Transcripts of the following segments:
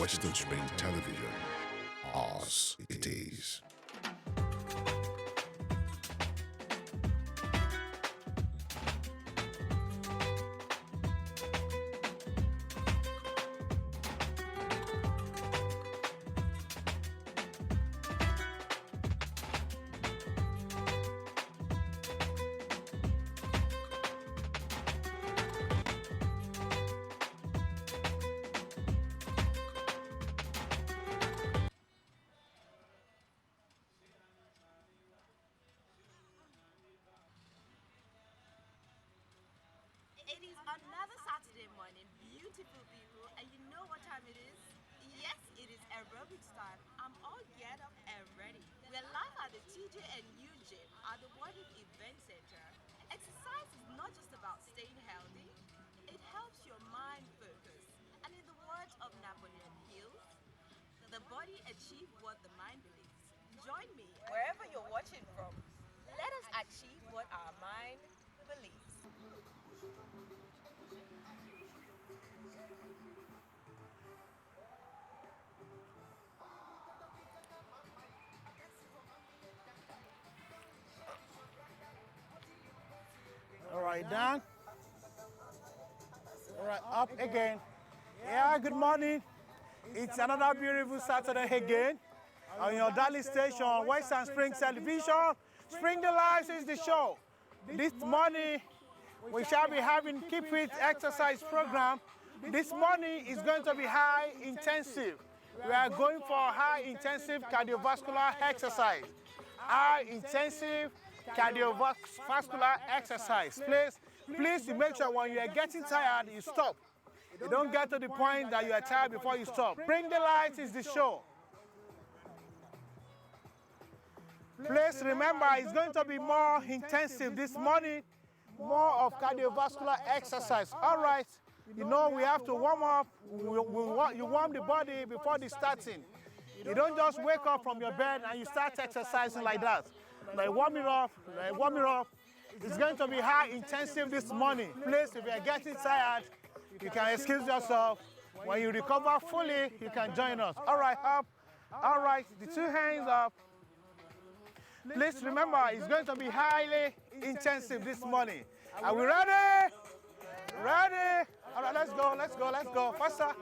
Western Spring Television. Ours it is. It is another Saturday morning, beautiful people, and you know what time it is? Yes, it is aerobics time. I'm all geared up and ready. We're live at the TJ and U Gym at the Warden Event Center. Exercise is not just about staying healthy, it helps your mind focus. And in the words of Napoleon Hill, the body achieves what the mind believes. Join me wherever you're watching from. Let us achieve what our mind believes. All right, down. All right, up again. Yeah, good morning. It's another beautiful Saturday again on your daily station, Western Spring Television. Spring the Lives is the show. This morning, we shall be having Keep Fit exercise program. This morning is going to be high intensive. We are going for high intensive cardiovascular exercise. High intensive cardiovascular exercise. Please make sure when you are getting tired, you stop. You don't get to the point that you are tired before you stop. Bring the Light is the show. Please remember, it's going to be more intensive this morning, more of cardiovascular exercise. All right, you know we have to warm up. You warm the body before the starting. You don't just wake up from your bed and you start exercising like that. Like warm it up, It's going to be high intensive this morning. Please, if you are getting tired, you can excuse yourself. When you recover fully, you can join us. All right, up. All right, the two hands up. Please remember, it's going to be highly intensive this morning. Are we ready? Ready? All right, let's go. Faster.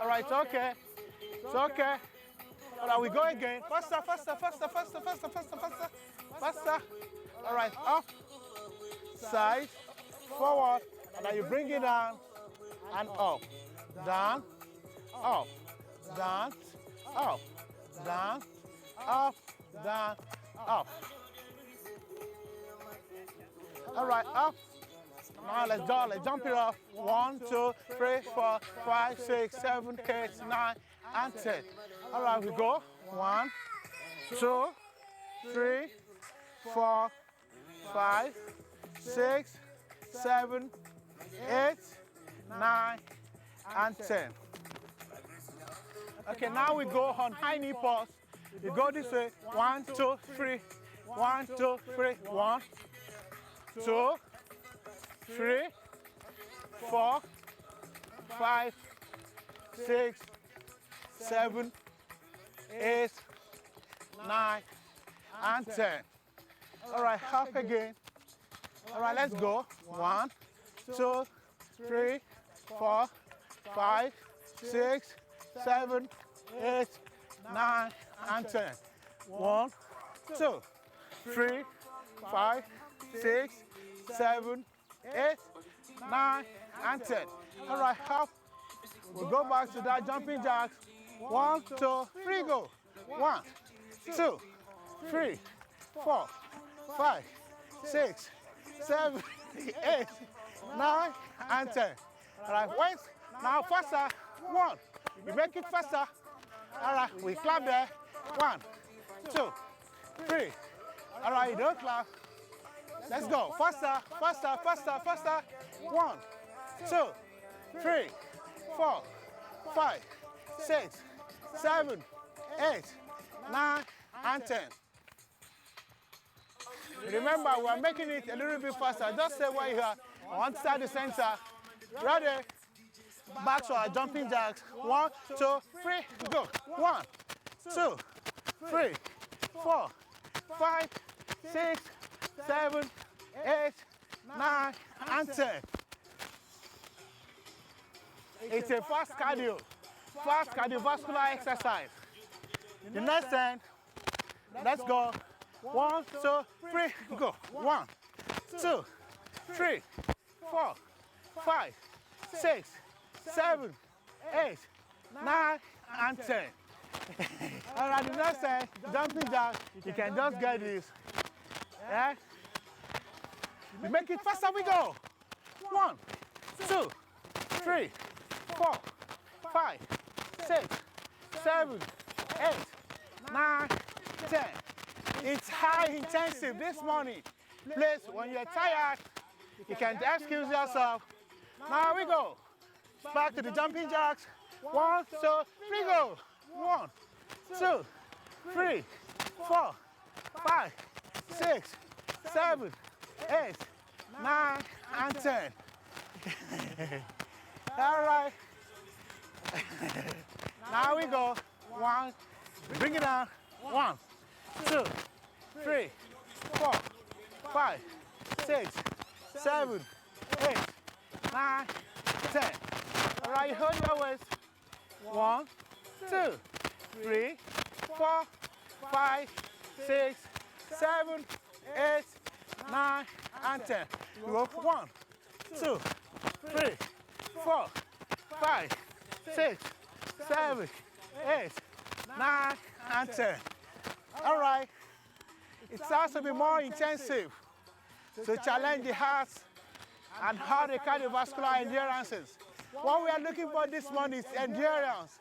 All right, it's okay. All right, we go again. Faster. All right, up, side, forward, and then you bring it down and up, down, up, down, up, down, up, down, up. All right, up. Now let's jump it off. 1, 2, 3, 4, 5, 6, 7, 8, 9, and 10. All right, we go. 1, 2, 3, 4, 5, 6, 7, 8, 9, and 10. Okay, now we go on high knee pause. You go this way. 1, 2, 3. 1, 2, 3. 1, 2, 3, 4, 5, 6, 7, 8, 9, and 10. All right, up again. All right, let's go. 1, 2, 3, 4, 5, 6, 7, 8, 9, and 10. 1, 2, 3, 5, 6, 7, 8, 9, and 10. All right, up. We'll go back to that jumping jacks. 1, 2, 3, go. 1, 2, 3, 4, 5, 6, 7, 8, 9, and 10. All right, wait. Now faster. 1. You make it faster. All right, we clap there. 1, 2, 3. All right, you don't clap. Let's go. Faster. 1, 2, 3, 4, 5, 6, 7, 8, 9, and 10. Remember, we're making it a little bit faster. Just stay where you are. I want to start the center. Ready? Back to our jumping jacks. 1, 2, 3, go. 1, 2, 3, 4, 5, 6, 7, 8, 9, and 10. It's a fast cardiovascular exercise. The next 10, let's go. 1, 2, 3, go. 1, 2, 3, 4, 5, 6, 7, 8, 9, and 10. All right, the next 10, jumping jack, you can just get this. Yeah? You make it faster, we go. 1, 2, 3, 4, 5, 6, 7, 8, 9, 10. It's high intensive this morning. Please, when you're tired, you can excuse yourself. Now we go. Back to the jumping jacks. 1, 2, 3, go. 1, 2, 3, 4, 5, 6, 7, 8, 9, and 10. All right. Now we go. 1, bring it down. 1, 2, 3, 4, 5, 6, 7, 8, 9, 10. All right, hold your waist. 1, 2, 3, 4, 5, 6, 7, 8, 9, and 10. You go 1, 2, 3, 4, 5, 6, 7, 8, 9, and 10. All right. It has to be more intensive to challenge the heart and how the cardiovascular endurances. What we are looking for this morning is endurance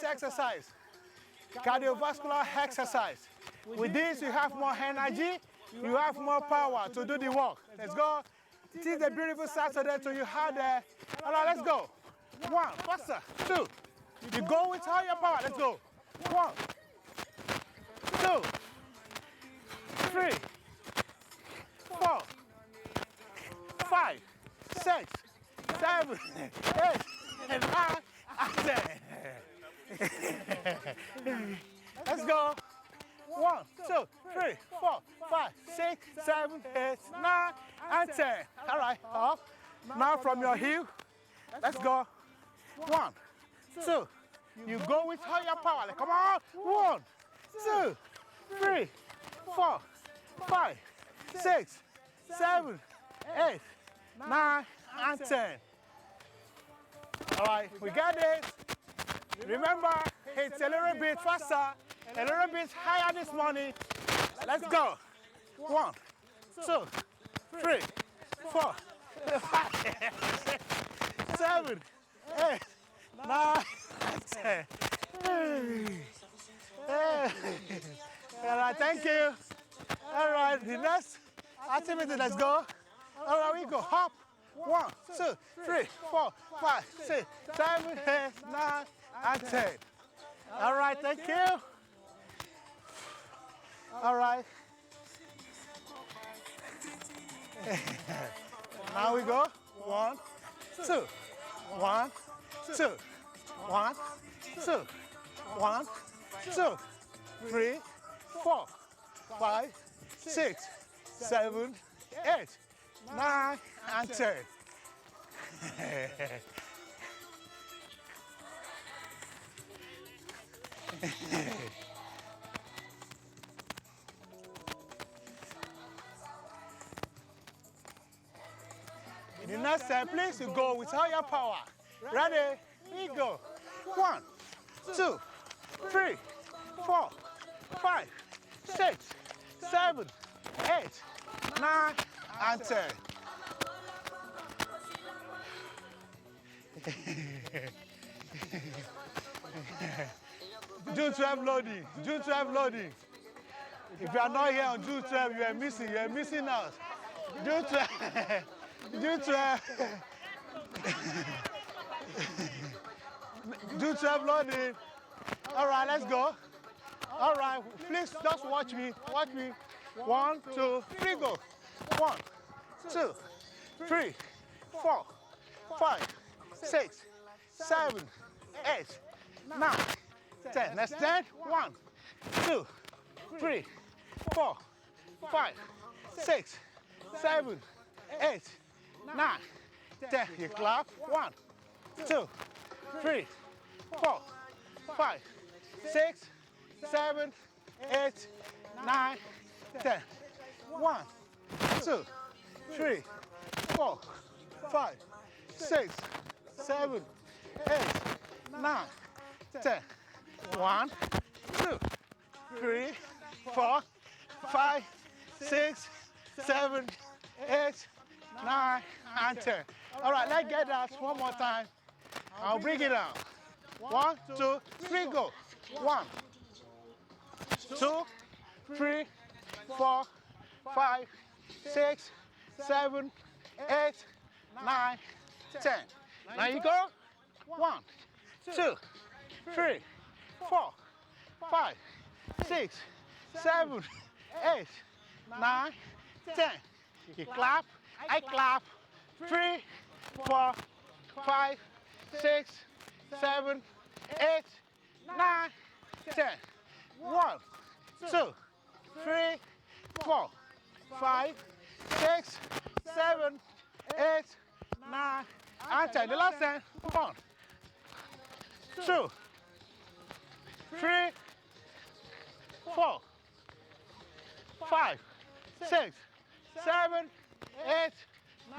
exercise, cardiovascular exercise. With this, you have more energy, you have more power to do the work. Let's go. It is a beautiful Saturday, so you have the. All right, let's go. 1, faster. 2. You go with all your power. Let's go. 1, 2, 3, 4, 5, 6, 7, 8, and 9, and 10. Let's go. 1, 2, 3, 4, 5, 6, 7, 8, 9, and 10. All right, up. Now from your heel, let's go. 1, 2. You go with all your power. Come on. 1, 2, 3, 4, 5, 6, 7, 8, 9, and 10. All right, we got this. Remember, it's a little bit faster, a little bit higher this morning. Let's go. 1, 2, 3, 4, 5, 6, 7, 8, 9, 10. All right, thank you. All right, the next activity, let's go. All right, we go. Hop. 1, 2, 3, 4, 5, 6, 7, 8, 9, and 10. All right, thank you. All right. Now we go. 1, 2, 1, 2, 1, 2, 1, 2, 3, 4, 5, 6, 7, 8, 9, and 10. In the next step, please, you go with all your power. Ready? We go. 1, 2, 3, 4, 5, 6, 7, 8, 9, and 10. June 12 loading. June 12 loading. If you are not here on June 12, you are missing. You are missing out. June 12. June 12. June 12 loading. All right, let's go. All right, please just watch me. Watch me. 1, 2, 3, go. 1, 2, 3, 4, 5, 6, 7, 8, 9, 10. Next 10. 1, 2, 3, 4, 5, 6, 7, 8, 9, 10. You clap. 1, 2, 3, 4, 5, 6, 7, 8, 9, 10. 1, 2, 3, 4, 5, 6, 7, 8, 9, 10. 1, 2, 3, 4, 5, 6, 7, 8, 9, and 10. All right, let's get that one more time. I'll bring it down. 1, 2, 3, go. 1, 2, 3, 4, 5, 6, 7, 8, 9, 10. Now you go. 1, 2, 3, 4, 5, 6, 7, 8, 9, 10. You clap, I clap. 3, 4, 5, 6, 7, 8, 9, 10. 1, 2, 3, 4, 5, 6, 7, 8, 9, and 10. The last 10. 1, 2, 3, 4, 5, 6, 7, 8,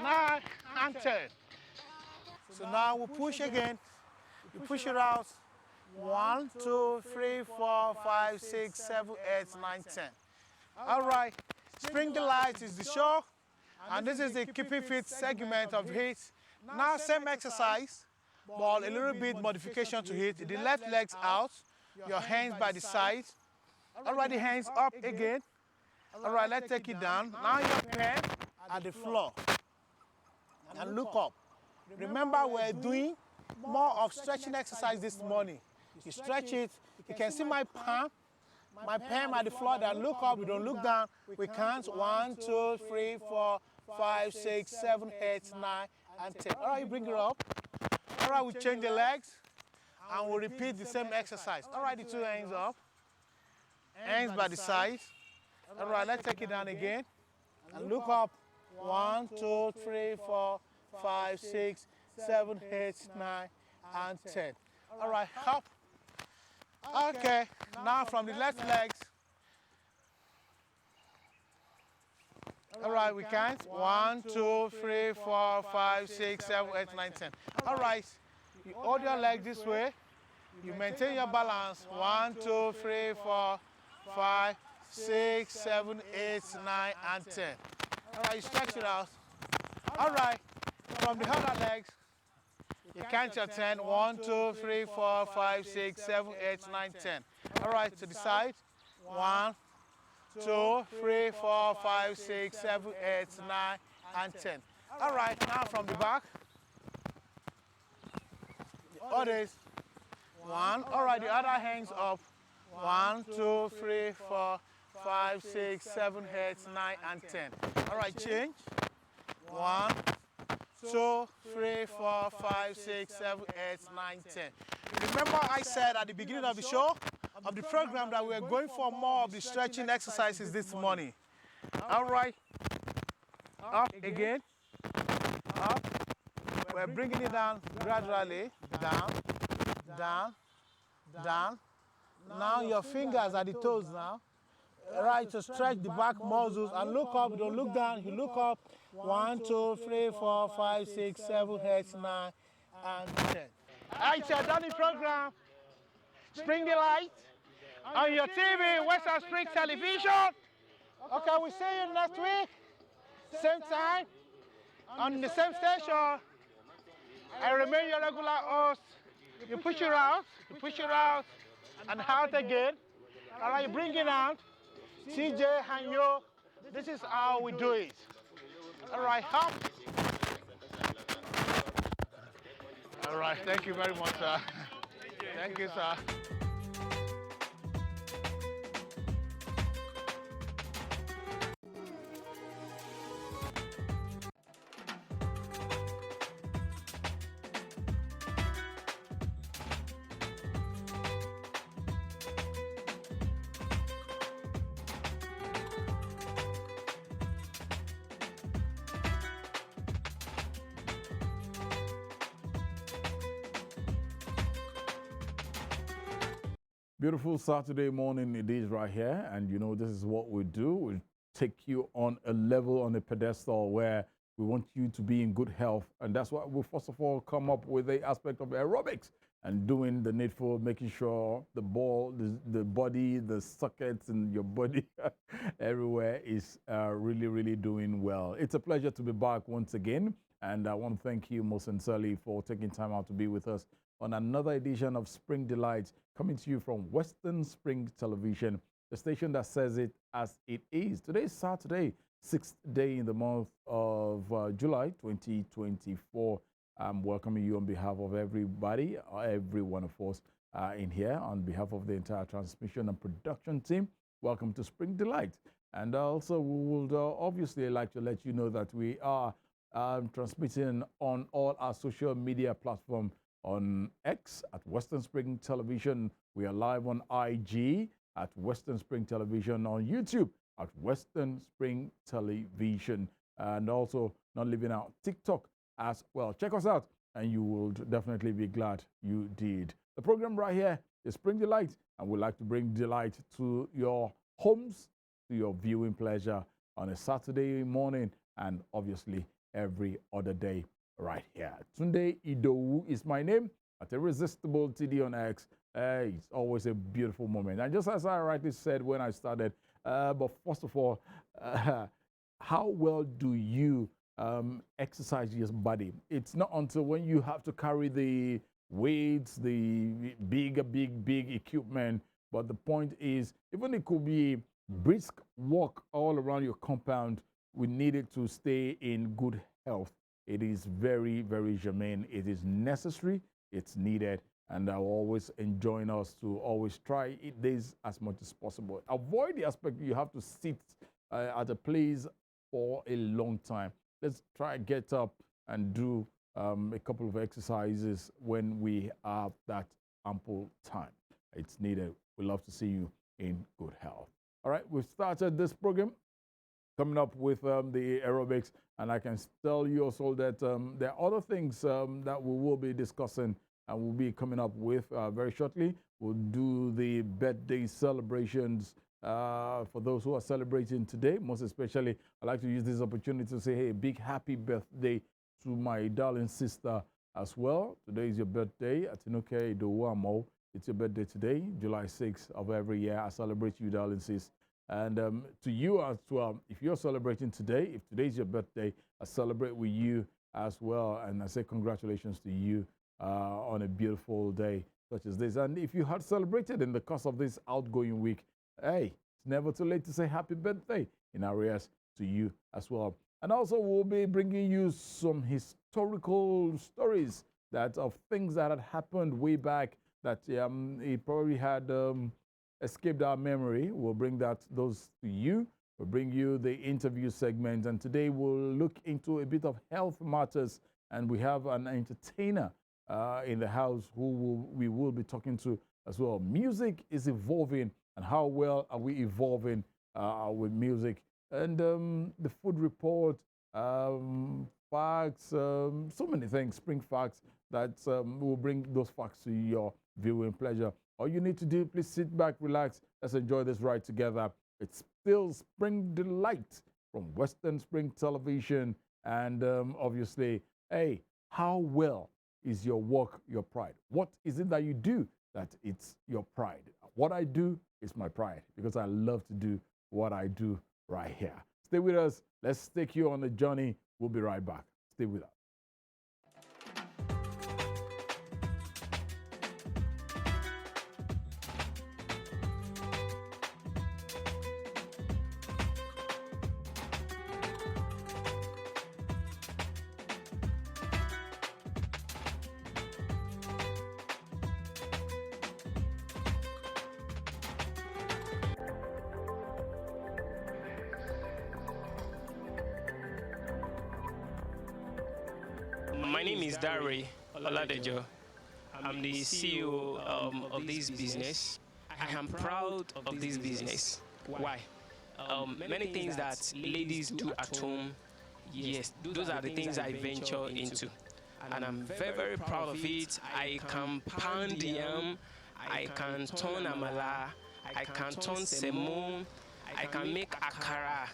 9, and 10. So now we push again. You push it out. 1, 2, 3, 4, 5, 6, 7, 8, 9, 10. All right. Spring Delight is the show, and this is the Keeping Fit segment of HIIT. Now same exercise, but a little bit modification to it. The left legs out, your hands by the side. All right, the hands up again. All right, let's take it down. Now your pen at the floor and look up. Remember, we're doing more of stretching exercise this morning. You stretch it. You can see my palm, my pen at the floor. Then look up. We don't look down. We count 1, 2, 3, 4, 5, 6, 7, 8, 9, and 10. All right, you bring it up. All right, we change the legs, and we'll repeat the same exercise. All right, the two hands up, hands by the side. All right, let's take it down again, and look up. 1, 2, 3, 4, 5, 6, 7, 8, 9, and 10. All right, up. Okay, now from the left legs. All right, we count. 1, 2, 3, 4, 5, 6, 7, 8, 9, 10. All right, you hold your leg this way. You maintain your balance. 1, 2, 3, 4, 5, 6, 7, 8, 9, and 10. All right, you stretch it out. All right, from the other legs, you count your 10. 1, 2, 3, 4, 5, 6, 7, 8, 9, 10. All right, to the side. 1, 2, 3, 4, 5, 6, 7, 8, 9, and 10. All right, now from the back. The others. 1. All right, the other hands up. 1, 2, 3, 4, 5, 6, 7, 8, 9, and 10. All right, change. 1, 2, 3, 4, 5, 6, 7, 8, 9, 10. Remember I said at the beginning of the show, of the program, that we're going for more of the stretching exercises this morning. All right. Up again. Up. We're bringing it down gradually. Down. Down. Down. Now your fingers are the toes now. All right, to stretch the back muscles and look up. Don't look down. You look up. 1, 2, 3, 4, 5, 6, 7, 8, 9, and 10. All right, so done the program. Spring Delight on your TV, Western Spring Television. Okay, we'll see you next week. Same time, on the same station. I remain your regular host. You push it out, and out again. All right, you bring it out. TJ and yo, this is how we do it. All right, hop. All right, thank you very much, sir. Thank you, sir. Beautiful Saturday morning it is right here, and you know this is what we do. We take you on a level, on a pedestal where we want you to be in good health, and that's why we first of all come up with the aspect of aerobics and doing the needful, making sure the body, the sockets in your body, everywhere is really doing well. It's a pleasure to be back once again, and I want to thank you most sincerely for taking time out to be with us on another edition of Spring Delights, coming to you from Western Spring Television, the station that says it as it is. Today is Saturday, 6th day in the month of July 2024. I'm welcoming you on behalf of everybody, every one of us in here, on behalf of the entire transmission and production team. Welcome to Spring Delight. And also, we would obviously like to let you know that we are transmitting on all our social media platforms. On X at Western Spring Television. We are live on IG at Western Spring Television, on YouTube at Western Spring Television, and also not leaving out TikTok as well. Check us out, and you will definitely be glad you did. The program right here is Spring Delight, and we'd like to bring delight to your homes, to your viewing pleasure on a Saturday morning, and obviously every other day right here. Tunde Idowu is my name at Irresistible TD on X. It's always a beautiful moment. And just as I rightly said when I started, but first of all, how well do you exercise your body? It's not until when you have to carry the weights, the big equipment, but the point is, even it could be brisk walk all around your compound, we need it to stay in good health. It is very germane. It is necessary. It's needed. And I will always enjoin us to always try this as much as possible. Avoid the aspect you have to sit at a place for a long time. Let's try get up and do a couple of exercises when we have that ample time. It's needed. We love to see you in good health. All right, we've started this program coming up with the aerobics, and I can tell you also that there are other things that we will be discussing and we'll be coming up with very shortly. We'll do the birthday celebrations for those who are celebrating today. Most especially, I'd like to use this opportunity to say, hey, a big happy birthday to my darling sister as well. Today is your birthday, Atinuke Idowu. It's your birthday today, July 6th of every year. I celebrate you, darling sis. And to you as well, if you're celebrating today, if today's your birthday, I celebrate with you as well. And I say congratulations to you on a beautiful day such as this. And if you had celebrated in the course of this outgoing week, hey, it's never too late to say happy birthday in arrears to you as well. And also we'll be bringing you some historical stories that of things that had happened way back that it probably had escaped our memory. We'll bring those to you. We'll bring you the interview segment, and today we'll look into a bit of health matters, and we have an entertainer in the house who we will be talking to as well. Music is evolving, and how well are we evolving with music? And the food report, facts, so many things, spring facts that will bring those facts to your viewing pleasure. All you need to do, please sit back, relax. Let's enjoy this ride together. It's still Spring Delight from Western Spring Television. And obviously, hey, how well is your work your pride? What is it that you do that it's your pride? What I do is my pride because I love to do what I do right here. Stay with us. Let's take you on the journey. We'll be right back. Stay with us. My name is Dare Oladejo. I'm the CEO of this business. I am proud of this business. Why? Many things that ladies do at home, yes, those are the things I venture into. And I'm very proud of it. I can pound the yam, I can turn amala, I can turn semo, I can make akara,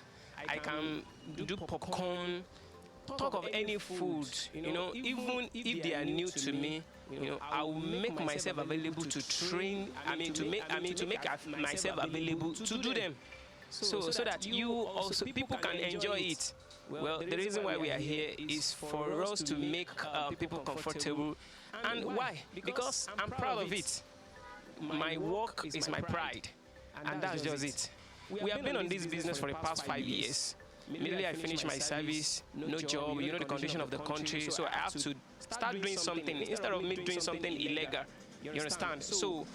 I can do popcorn. Talk of any food, even if they are new to me, I will make myself available to train. To make myself available to do them, so that you also people can enjoy it. Well, the reason why we are here is for us to make people comfortable, and why? Because I'm proud of it. My work is my pride, and that's just it. We have been on this business for the past 5 years. Immediately I finished my service, no job, the condition of the country, so I have to start doing something instead of me doing something illegal. You understand? So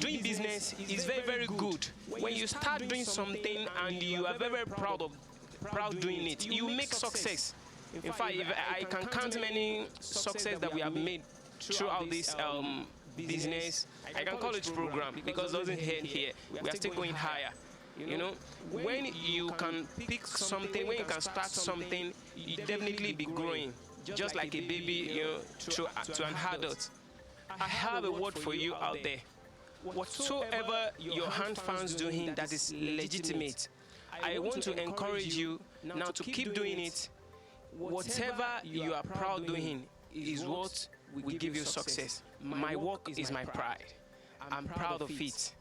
doing business is very, very good. When you start doing something and you are very, very proud doing it, you make success. In fact, if I can count many success that we have made throughout this business, I can call it program because it doesn't end here. We are still going higher. When you can pick something, when you can start something, you definitely be growing, just like a baby, to an adult. I have a word for you out there. Whatsoever your hand finds doing that is legitimate, I want to encourage you now to keep doing it. Whatever you are proud doing is what will give you success. My work is my pride. I'm proud of it.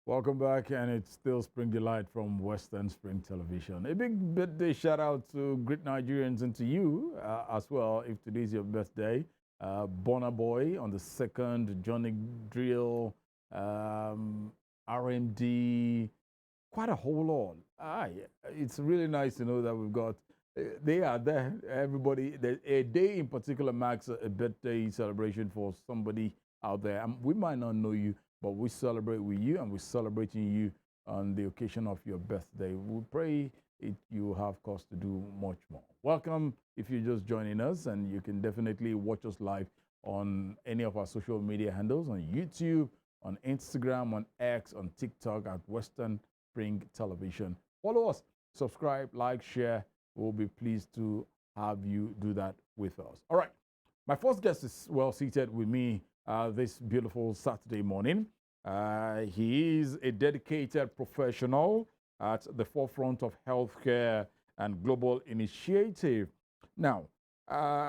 Welcome back, and it's still Spring Delight from Western Spring Television. A big birthday shout out to great Nigerians and to you as well, if today's your birthday. Bonner Boy on the 2nd, Johnny Drill, RMD, quite a whole lot. It's really nice to know that we've got, they are there, everybody. A day in particular marks a birthday celebration for somebody out there. We might not know you, but we celebrate with you, and we're celebrating you on the occasion of your birthday. We pray you have cause to do much more. Welcome if you're just joining us, and you can definitely watch us live on any of our social media handles, on YouTube, on Instagram, on X, on TikTok at Western Spring Television. Follow us, subscribe, like, share. We'll be pleased to have you do that with us. All right, my first guest is well seated with me this beautiful Saturday morning. He is a dedicated professional at the forefront of healthcare and global initiative. Now,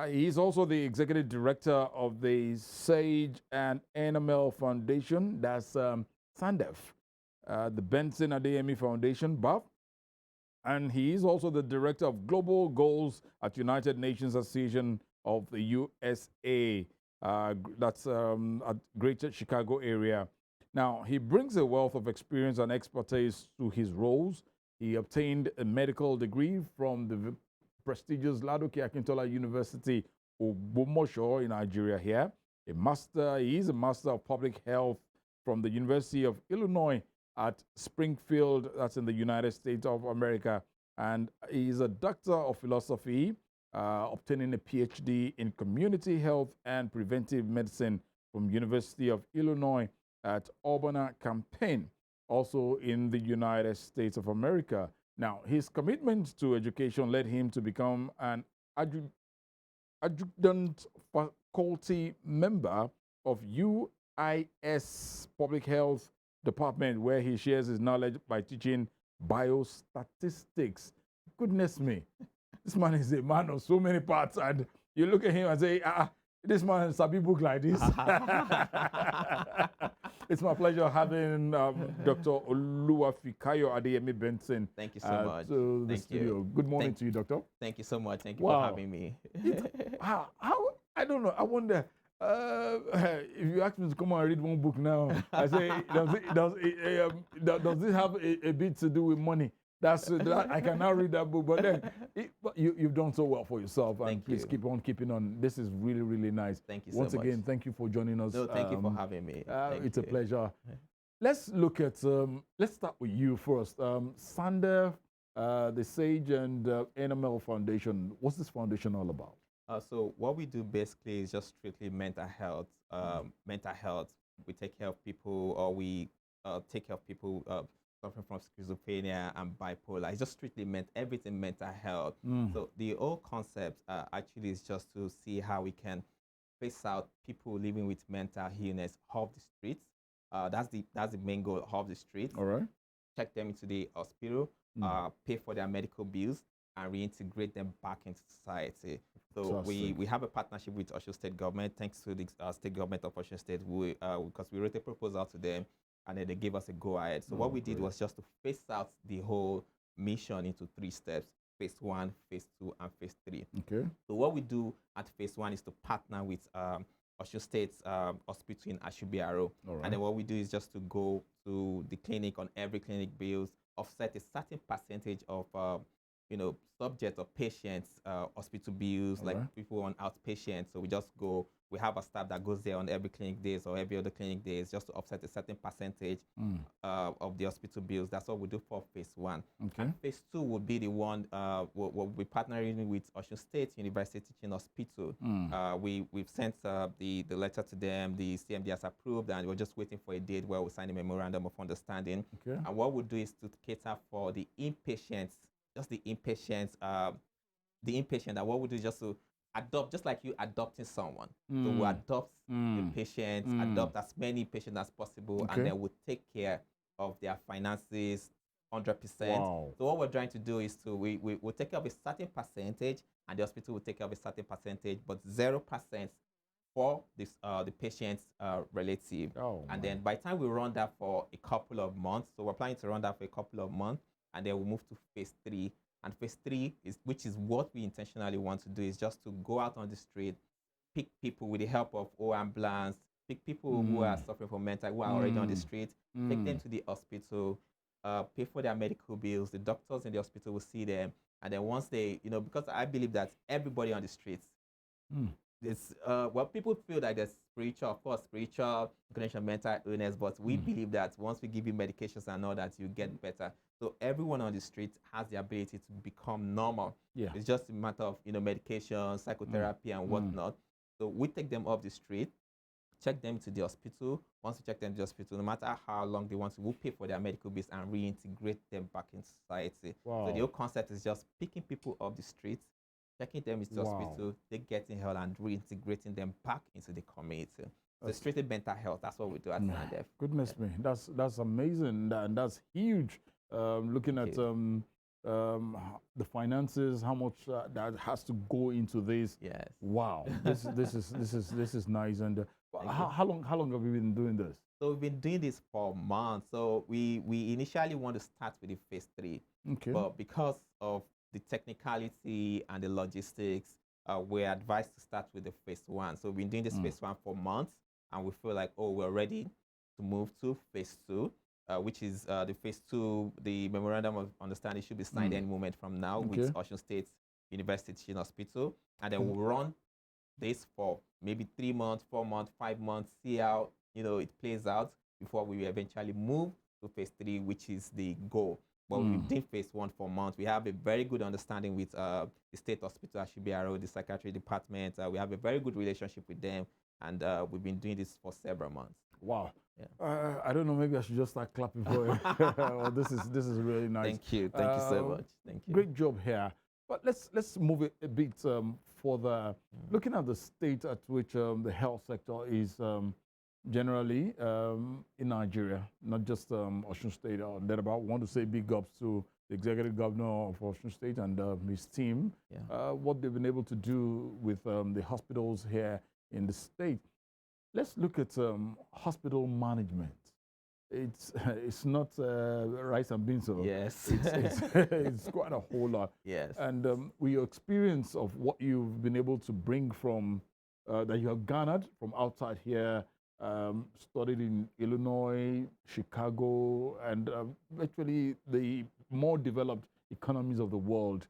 he is also the executive director of the Sage and Animal Foundation, that's SANDEF, the Benson Adeyemi Foundation, BAF, and he is also the director of global goals at United Nations Association of the USA. That's at Greater Chicago area. Now, he brings a wealth of experience and expertise to his roles. He obtained a medical degree from the prestigious Ladoke Akintola University, Ogbomosho in Nigeria here. He is a master of public health from the University of Illinois at Springfield, that's in the United States of America. And he is a doctor of philosophy, obtaining a PhD in community health and preventive medicine from University of Illinois at Urbana-Champaign, also in the United States of America. Now, his commitment to education led him to become an adjunct faculty member of UIS Public Health Department, where he shares his knowledge by teaching biostatistics. Goodness me. This man is a man of so many parts, and you look at him and say, this man has a book like this. It's my pleasure having Dr. Oluwafikayo Adeyemi Benson. Thank you so much. To the studio. You. Good morning to you, Doctor. Thank you so much. Thank you for having me. How, I don't know. I wonder, if you ask me to come and read one book now, I say, does it have a bit to do with money? I can now read that book, but then you've done so well for yourself, and please keep on keeping on. This is really, really nice. Thank you Once so much. again, thank you for joining us. No, thank you for having me. It's a pleasure. Let's look at, let's start with you first. SANDEF, the Sage and Animal Foundation. What's this foundation all about? So what we do basically is just strictly mental health. Mental health. We take care of people, or we take care of people suffering from schizophrenia and bipolar. It's just strictly everything mental health. So the whole concept actually is just to see how we can phase out people living with mental illness off the streets. That's the main goal, off the streets. All right. Check them into the hospital, pay for their medical bills, and reintegrate them back into society. So we have a partnership with Osho State government. Thanks to the state government of Osho State, because we wrote a proposal to them, and then they gave us a go-ahead. So what we did was just to phase out the whole mission into 3 steps: phase 1, phase 2, and phase 3. Okay. So what we do at phase 1 is to partner with Osho State's hospital in Ashubiaro. Right. And then what we do is just to go to the clinic on every clinic bills, offset a certain percentage of subject or patients, hospital bills, like people on outpatient. So we just go, we have a staff that goes there on every clinic days or every other clinic days just to offset a certain percentage of the hospital bills. That's what we do for phase 1. Okay. And phase 2 would be the one we'll be partnering with Osun State University Teaching Hospital. We've sent the letter to them, the CMD has approved, and we're just waiting for a date where we'll sign a memorandum of understanding. Okay. And what we'll do is to cater for the inpatients, just the inpatients, and what we do is just to adopt, just like you adopting someone. So we adopt the patients, adopt as many patients as possible, and then we'll take care of their finances 100%. Wow. So what we're trying to do is to we'll take care of a certain percentage, and the hospital will take care of a certain percentage, but 0% for this the patient's relative. Oh, And my. then by the time we run that for a couple of months, so we're planning to run that for a couple of months, and then we'll move to phase 3. And phase 3 is, which is what we intentionally want to do, is just to go out on the street, pick people with the help of O ambulance, pick people who are suffering from mental, who are already on the street, take them to the hospital, pay for their medical bills. The doctors in the hospital will see them, and then once they, because I believe that everybody on the streets, it's well, people feel like there's spiritual, of course, spiritual connection, mental illness, but we believe that once we give you medications and all that, you get better. So everyone on the street has the ability to become normal. Yeah. It's just a matter of medication, psychotherapy, and whatnot. So we take them off the street, check them to the hospital. Once we check them to the hospital, no matter how long they want to, we'll pay for their medical bills and reintegrate them back in society. Wow. So the whole concept is just picking people off the street, checking them into the hospital, they getting help and reintegrating them back into the community. So it's strictly mental health. That's what we do at SANDEF. Goodness me, that's amazing, and that's huge. Looking at the finances, how much that has to go into this. Yes. Wow, this is nice. And how long have you been doing this? So we've been doing this for months. So we initially want to start with the phase 3, Okay. but because of the technicality and the logistics, we're advised to start with the phase 1. So we've been doing this phase 1 for months, and we feel like, oh, we're ready to move to phase 2, which is the phase 2. The memorandum of understanding should be signed any moment from now with Osun State University Teaching Hospital, and then we'll run this for maybe 3 months, 4 months, 5 months, see how it plays out before we eventually move to phase 3, which is the goal. But we've done phase 1 for months. We have a very good understanding with the State Hospital Ajibike, the Psychiatry Department. We have a very good relationship with them, and we've been doing this for several months. Wow. Yeah. I don't know. Maybe I should just start clapping for you. Oh, this is really nice. Thank you. Thank you so much. Thank you. Great job here. But let's move it a bit further. Looking at the state at which the health sector is generally in Nigeria, not just Osun State or thereabout. I want to say big ups to the executive governor of Osun State and his team, what they've been able to do with the hospitals here in the state. Let's look at hospital management. It's not rice and beans. Yes. It's quite a whole lot. Yes. And with your experience of what you've been able to bring from, that you have garnered from outside here, studied in Illinois, Chicago, and actually the more developed economies of the world,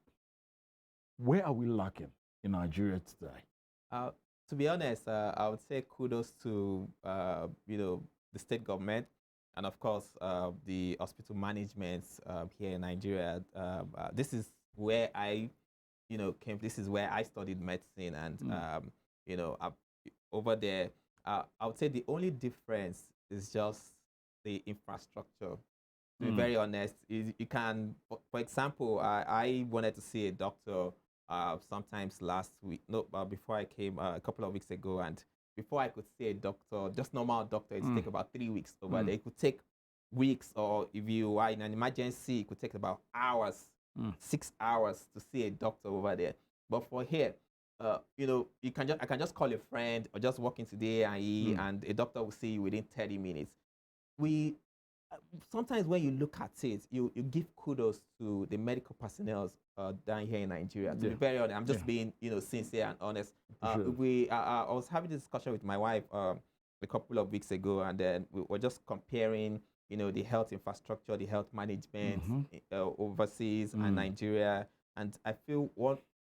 where are we lacking in Nigeria today? To be honest, I would say kudos to the state government, and of course the hospital management here in Nigeria. This is where I came. This is where I studied medicine, and over there, I would say the only difference is just the infrastructure. To be very honest, is you can, for example, I wanted to see a doctor sometimes last week, before I came a couple of weeks ago, and before I could see a doctor, just normal doctor, it would take about 3 weeks over there. It could take weeks, or if you are in an emergency, it could take about hours, 6 hours to see a doctor over there. But for here, I can just call a friend or just walk into the A&E and a doctor will see you within 30 minutes. Sometimes when you look at it, you give kudos to the medical personnel down here in Nigeria. To be very honest, I'm just being sincere and honest. I was having a discussion with my wife a couple of weeks ago, and then we were just comparing the health infrastructure, the health management overseas and Nigeria. And I feel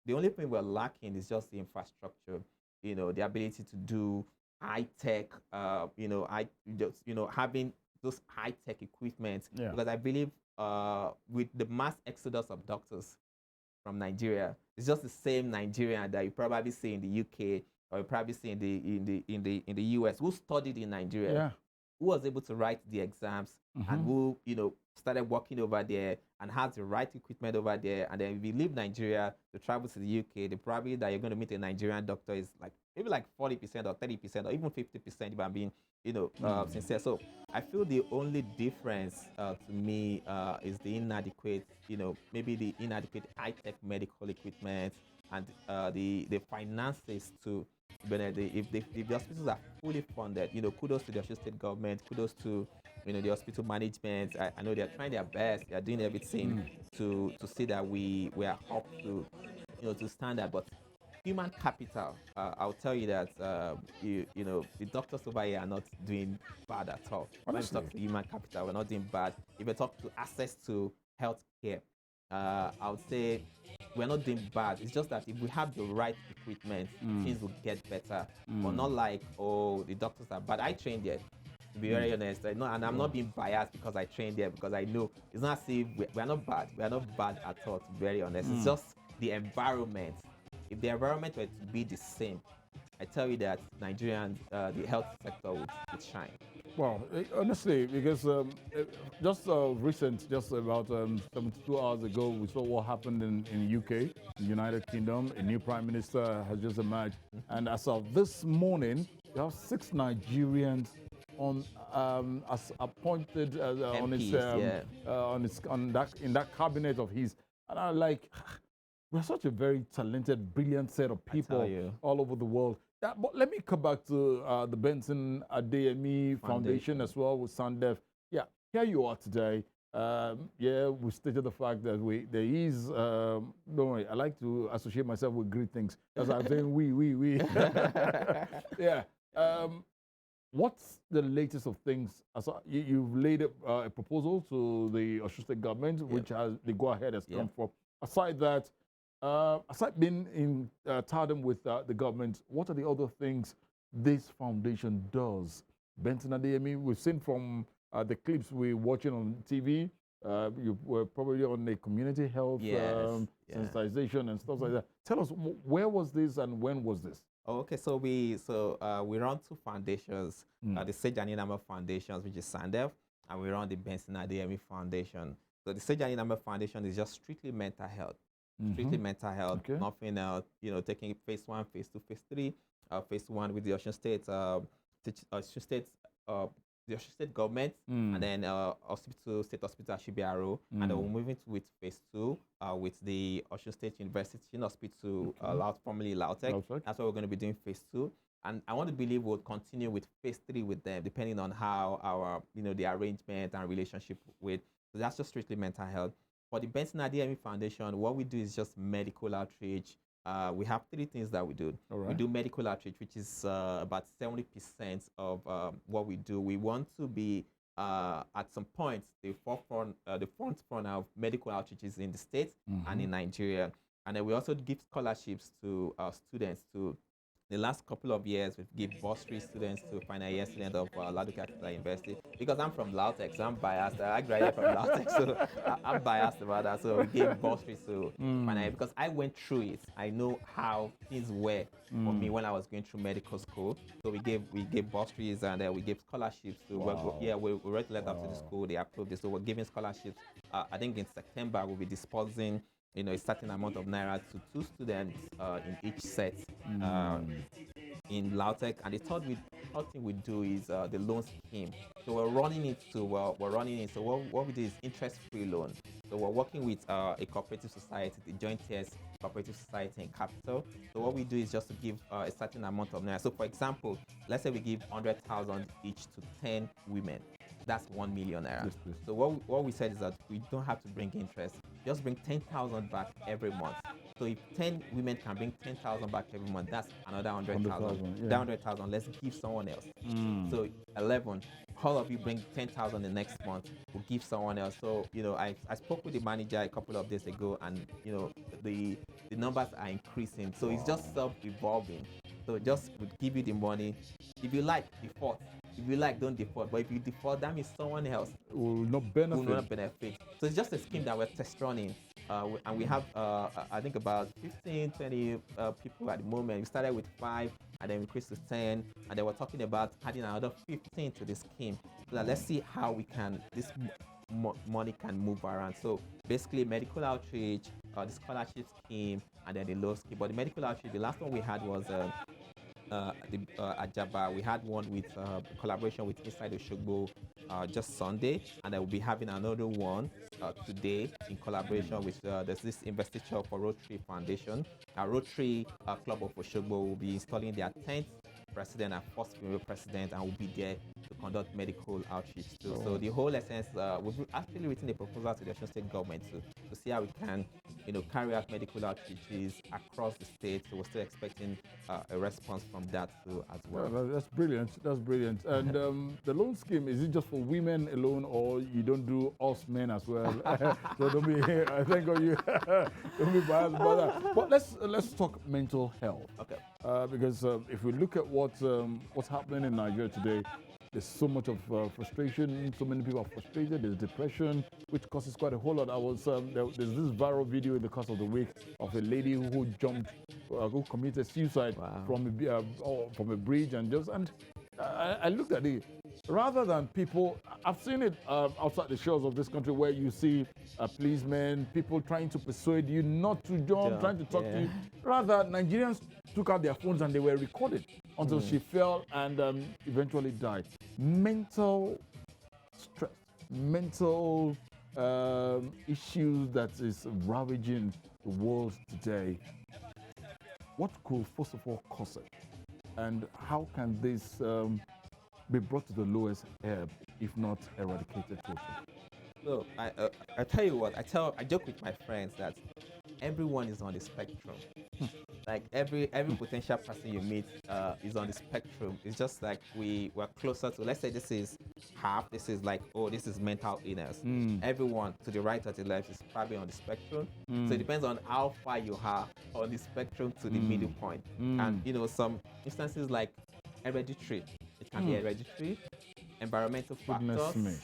the only thing we're lacking is just the infrastructure, the ability to do high tech, having those high tech equipment. Because I believe with the mass exodus of doctors from Nigeria, it's just the same Nigerian that you probably see in the UK or you probably see in the US, who studied in Nigeria, who was able to write the exams, and who started working over there and has the right equipment over there. And then if you leave Nigeria to travel to the UK, the probability that you're going to meet a Nigerian doctor is maybe 40% or 30% or even 50%, if I'm being sincere. So I feel the only difference to me is the inadequate, maybe the inadequate high-tech medical equipment and the finances to But if the hospitals are fully funded, kudos to the Osun State government, kudos to the hospital management. I know they're trying their best, they're doing everything to see that we are up to to standard. But human capital, I'll tell you that the doctors over here are not doing bad at all. When we Honestly. talk to human capital, we're not doing bad. If we talk to access to health care, I would say we're not doing bad. It's just that if we have the right equipment, things will get better. But not like, oh, the doctors are bad. I trained there, to be very honest. And I'm not being biased because I trained there, because I know it's not as if we're not bad. We're not bad at all, to be very honest. It's just the environment. If the environment were to be the same, I tell you that Nigerian, the health sector would shine. Well, honestly, because just just about 72 hours ago, we saw what happened in UK, the United Kingdom. A new prime minister has just emerged, and as of this morning, you have 6 Nigerians on as appointed on his in that cabinet of his, and I'm like, we're such a very talented, brilliant set of people all over the world. Yeah, but let me come back to the Benson Adeyemi Foundation as well with SANDEF. Yeah, here you are today. We stated the fact that there is, don't worry, I like to associate myself with great things. As I'm saying, we. Yeah. What's the latest of things? You've laid a proposal to the Osun State government, which has the go-ahead has come for. Aside that, aside being in tandem with the government, what are the other things this foundation does? Benson Adeyemi, we've seen from the clips we're watching on TV, you were probably on the community health sensitization and stuff like that. Tell us, where was this and when was this? Okay, so we run 2 foundations, the Sage and Inama Foundations, which is SANDEF, and we run the Benson Adeyemi Foundation. So the Sage and Inama Foundation is just strictly mental health. Strictly mental health, nothing else, taking phase 1, phase 2, phase 3, phase 1 with the Osun State, the Osun State government, and then State Hospital Ashibaro, and then we're moving to with phase 2 with the Osun State University Teaching Hospital, formerly Lautech. That's what we're going to be doing phase 2. And I want to believe we'll continue with phase 3 with them, depending on how our, the arrangement and relationship with. So that's just strictly mental health. For the Benson Adeyemi Foundation, what we do is just medical outreach. We have 3 things that we do. We do medical outreach, which is about 70% of what we do. We want to be, at some point, the front of medical outreaches in the States and in Nigeria. And then we also give scholarships to students to. The last couple of years, we've given bursary students to final year students of Ladoke University. Because I'm from Lautech, so I'm biased. I graduated from Lautech, so I'm biased about that. So we gave bursaries to final year because I went through it. I know how things were for me when I was going through medical school. So we gave bursaries and we gave scholarships to. We wrote a letter to the school. They approved it. So we're giving scholarships. I think in September we'll be dispersing a certain amount of naira to 2 students in each set in Lautech. And the third thing we do is the loan scheme. So we're running it. So what we do is interest-free loan. So we're working with a cooperative society, the Joint Tears Cooperative Society in Capital. So what we do is just to give a certain amount of naira. So for example, let's say we give 100,000 each to 10 women. That's 1 million naira. Yes, so what we said is that we don't have to bring interest. Just bring 10,000 back every month. So if 10 women can bring 10,000 back every month, that's another 100,000. That 100,000, let's give someone else. So 11. All of you bring 10,000 the next month. We'll give someone else. So I spoke with the manager a couple of days ago, and the numbers are increasing. So it's just self-evolving. So just would give you the money. If you like, default. If you like, don't default. But if you default, that means someone else will not benefit. So it's just a scheme that we're test running. And we have, I think, about 15, 20 people at the moment. We started with 5, and then we increased to 10. And then we're talking about adding another 15 to the scheme. So that let's see how this money can move around. So basically, medical outreach, the scholarship scheme, and then the loan scheme. But the medical outreach, the last one we had was Ajaba. We had one with collaboration with Inside Osogbo just Sunday, and I will be having another one today in collaboration with there's this investiture for Rotary Foundation. Rotary Club of Osogbo will be installing their 10th president and first female president, and will be there to conduct medical outreach too. So the whole essence, we've actually written a proposal to the Osun State government to see how we can, carry out medical outreaches across the state. So we're still expecting a response from that too as well. Yeah, that's brilliant. That's brilliant. And the loan scheme, is it just for women alone, or you don't do us men as well? So don't be. I think of you. Don't be biased about that. But let's talk mental health. Okay. Because if we look at what's happening in Nigeria today, there's so much of frustration. So many people are frustrated. There's depression, which causes quite a whole lot. There's this viral video in the course of the week of a lady who jumped, who committed suicide from a bridge, and I looked at it. Rather than people, I've seen it outside the shores of this country where you see policemen, people trying to persuade you not to jump, trying to talk to you. Rather, Nigerians took out their phones and they were recorded until she fell and eventually died. Mental stress, mental issues that is ravaging the world today. What could, first of all, cause it? And how can this be brought to the lowest ebb, if not eradicated totally? So I tell you what, I joke with my friends that everyone is on the spectrum. Like every potential person you meet is on the spectrum. It's just like we're closer to, let's say this is half, this is like, this is mental illness. Everyone to the right or to the left is probably on the spectrum. So it depends on how far you are on the spectrum to the middle point. And some instances like hereditary, it can be hereditary, environmental factors,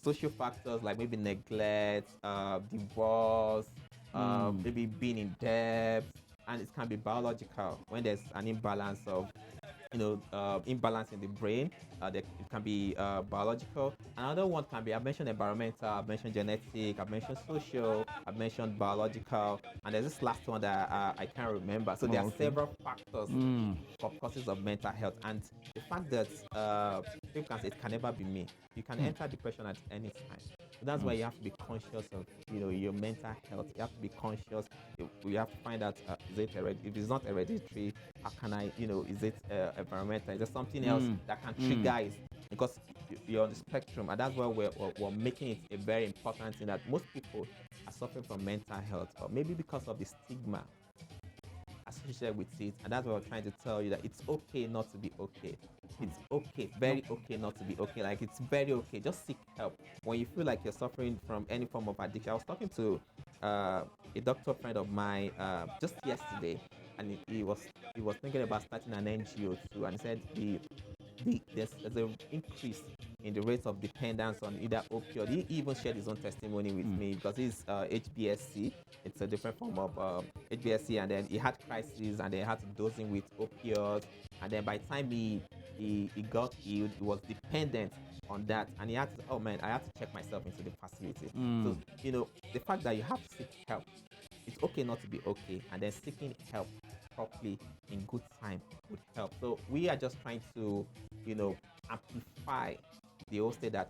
social factors like maybe neglect, divorce, maybe being in debt, and it can be biological when there's an imbalance of imbalance in the brain. It can be biological. Another one can be, I've mentioned environmental, I've mentioned genetic, I've mentioned social, I've mentioned biological, and there's this last one that I can't remember. So there are several factors for causes of mental health, and the fact that people can say it can never be me. You can enter depression at any time. So that's why you have to be conscious of your mental health. You have to be conscious. You have to find out if it's not hereditary, how can I is it environmental? Is there something else that can trigger it? Because you're on the spectrum, and that's why we're making it a very important thing that most people are suffering from mental health, or maybe because of the stigma associated with it. And that's why we're trying to tell you that it's okay not to be okay. It's okay, very okay not to be okay. Like, it's very okay. Just seek help when you feel like you're suffering from any form of addiction. I was talking to a doctor friend of mine just yesterday, and he was thinking about starting an NGO too, and he said there's an increase in the rate of dependence on either opioid. He even shared his own testimony with me because he's HBSC. It's a different form of HBSC, and then he had crises, and they had to dose him with opioids, and then by the time he got healed, he was dependent on that, and he had to, I have to check myself into the facility. So the fact that you have to seek help, it's okay not to be okay, and then seeking help properly in good time would help. So we are just trying to amplify the whole state that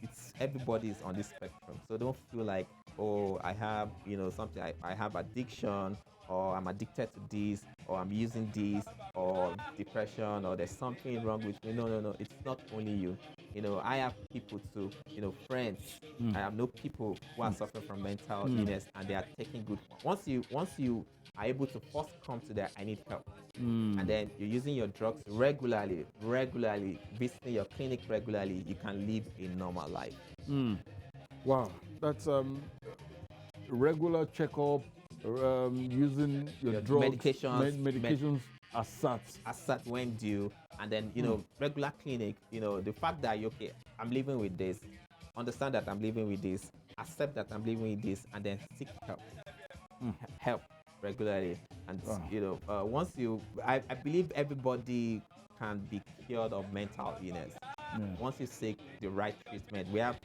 it's everybody is on this spectrum. So don't feel like, I have something, I have addiction, or I'm addicted to this, or I'm using this, or depression, or there's something wrong with me. No, it's not only you. I have people too, friends. I have people who are suffering from mental illness, and they are taking good. Once you are able to first come to that, I need help, and then you're using your drugs regularly, visiting your clinic regularly, you can live a normal life. Wow, that's regular checkup, using your drugs, medications ASAT when due, and then regular clinic. The fact that I'm living with this, understand that I'm living with this, accept that I'm living with this, and then seek help regularly. And once I believe everybody can be cured of mental illness once you seek the right treatment. We have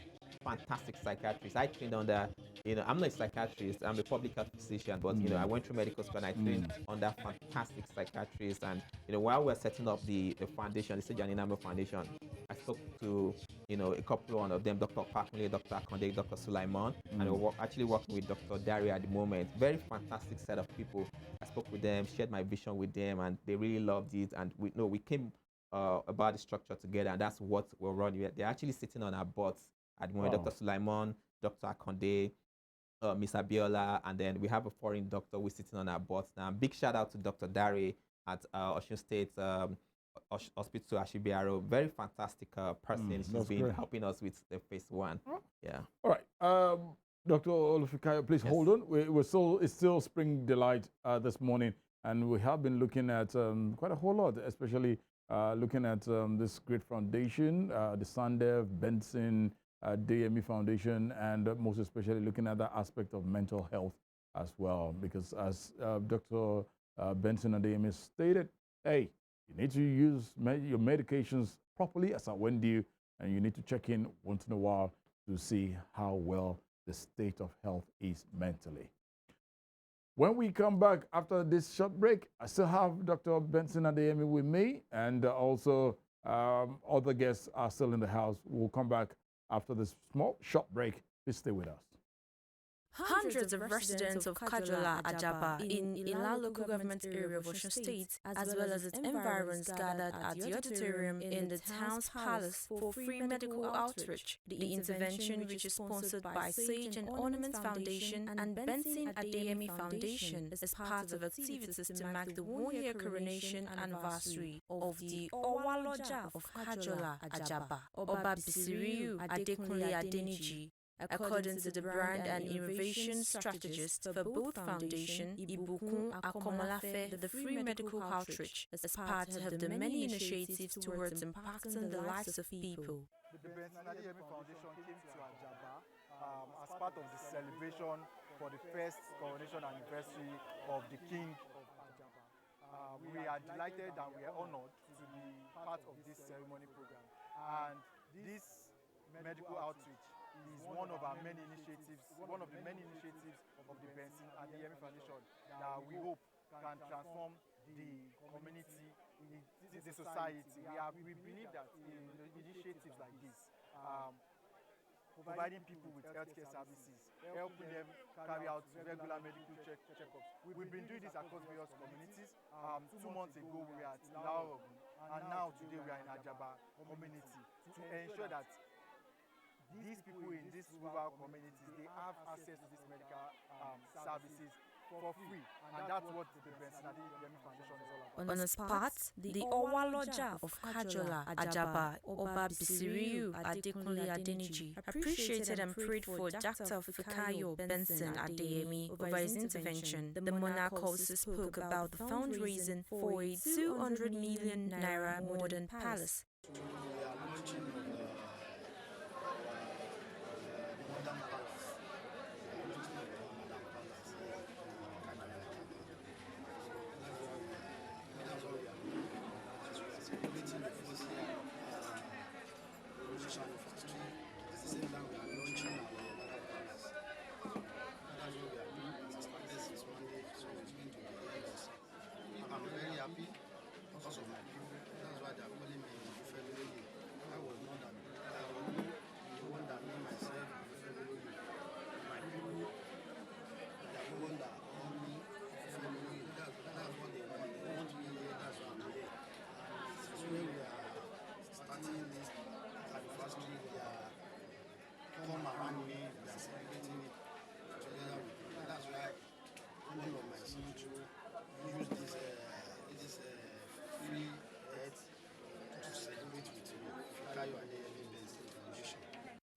fantastic psychiatrists. I trained under I'm not a psychiatrist, I'm a public health physician, but I went through medical school and I trained under fantastic psychiatrists. And while we're setting up the foundation, the Sage and Enamel Foundation, I spoke to a couple of them, Dr. Pakmule, Dr. Akonde, Dr. Sulaiman, and we're actually working with Dr. Dari at the moment. Very fantastic set of people. I spoke with them, shared my vision with them, and they really loved it. And we came about the structure together, and that's what we're running with. They're actually sitting on our boards at the moment. Dr. Sulaiman, Dr. Akonde, Miss Abiola, and then we have a foreign doctor who's sitting on our boards now. Big shout out to Dr. Dari at Osun State Hospital Ashibiaro. Very fantastic person. She's been helping us with the phase 1. Yeah. All right. Dr. Oluwafikayo, please hold on. It's still Spring Delight this morning, and we have been looking at quite a whole lot, especially looking at this great foundation, the SANDEF, Benson Adeyemi Foundation, and most especially looking at the aspect of mental health as well. Because as Dr. Benson Adeyemi stated, hey, you need to use your medications properly as I went you, and you need to check in once in a while to see how well the state of health is mentally. When we come back after this short break, I still have Dr. Benson Adeyemi with me, and also other guests are still in the house. We'll come back after this small short break. Please stay with us. Hundreds of residents of Kajola, Ajaba, in Ila local government area of Osun State, as well as its environs, gathered at the auditorium in the town's palace for free medical outreach. The intervention, which is sponsored by Sage and Ornaments Foundation and Benson Adeyemi Foundation, is part of activities to mark the one-year coronation anniversary of the Owaloja of Kajola, Ajaba, Oba Bisiriu Adekunle Adeniji. According to the brand and innovation strategist for both foundation, Ibukun Akomolafe, the free medical outreach is part of the many initiatives towards impacting the lives of people. The Benson Adeyemi Foundation came to Ajaba as part of the celebration for the first coronation anniversary of the King of Ajaba. We are delighted and we are honored to be part of this ceremony program. And this medical outreach is one of our many initiatives, one of the many initiatives of the Benson Adeyemi Foundation that we hope can transform the community, the society. We believe that in initiatives like this, providing people with healthcare services, helping them carry out regular medical checkups. We've been doing this across various communities. 2 months ago we were at Idowu, and now today we are in Ajaba community to ensure that these people in these rural communities, they have access to these medical services for free, and that's what the Benson Adeyemi Foundation is all about. On a spot, the Owaloja of Kajola, Ajaba, Oba Bisiriu Adekunle Adeniji appreciated and prayed for Dr. Oluwafikayo Benson Adeyemi over his intervention. The monarch also spoke about the fundraising for a 200 million naira modern palace.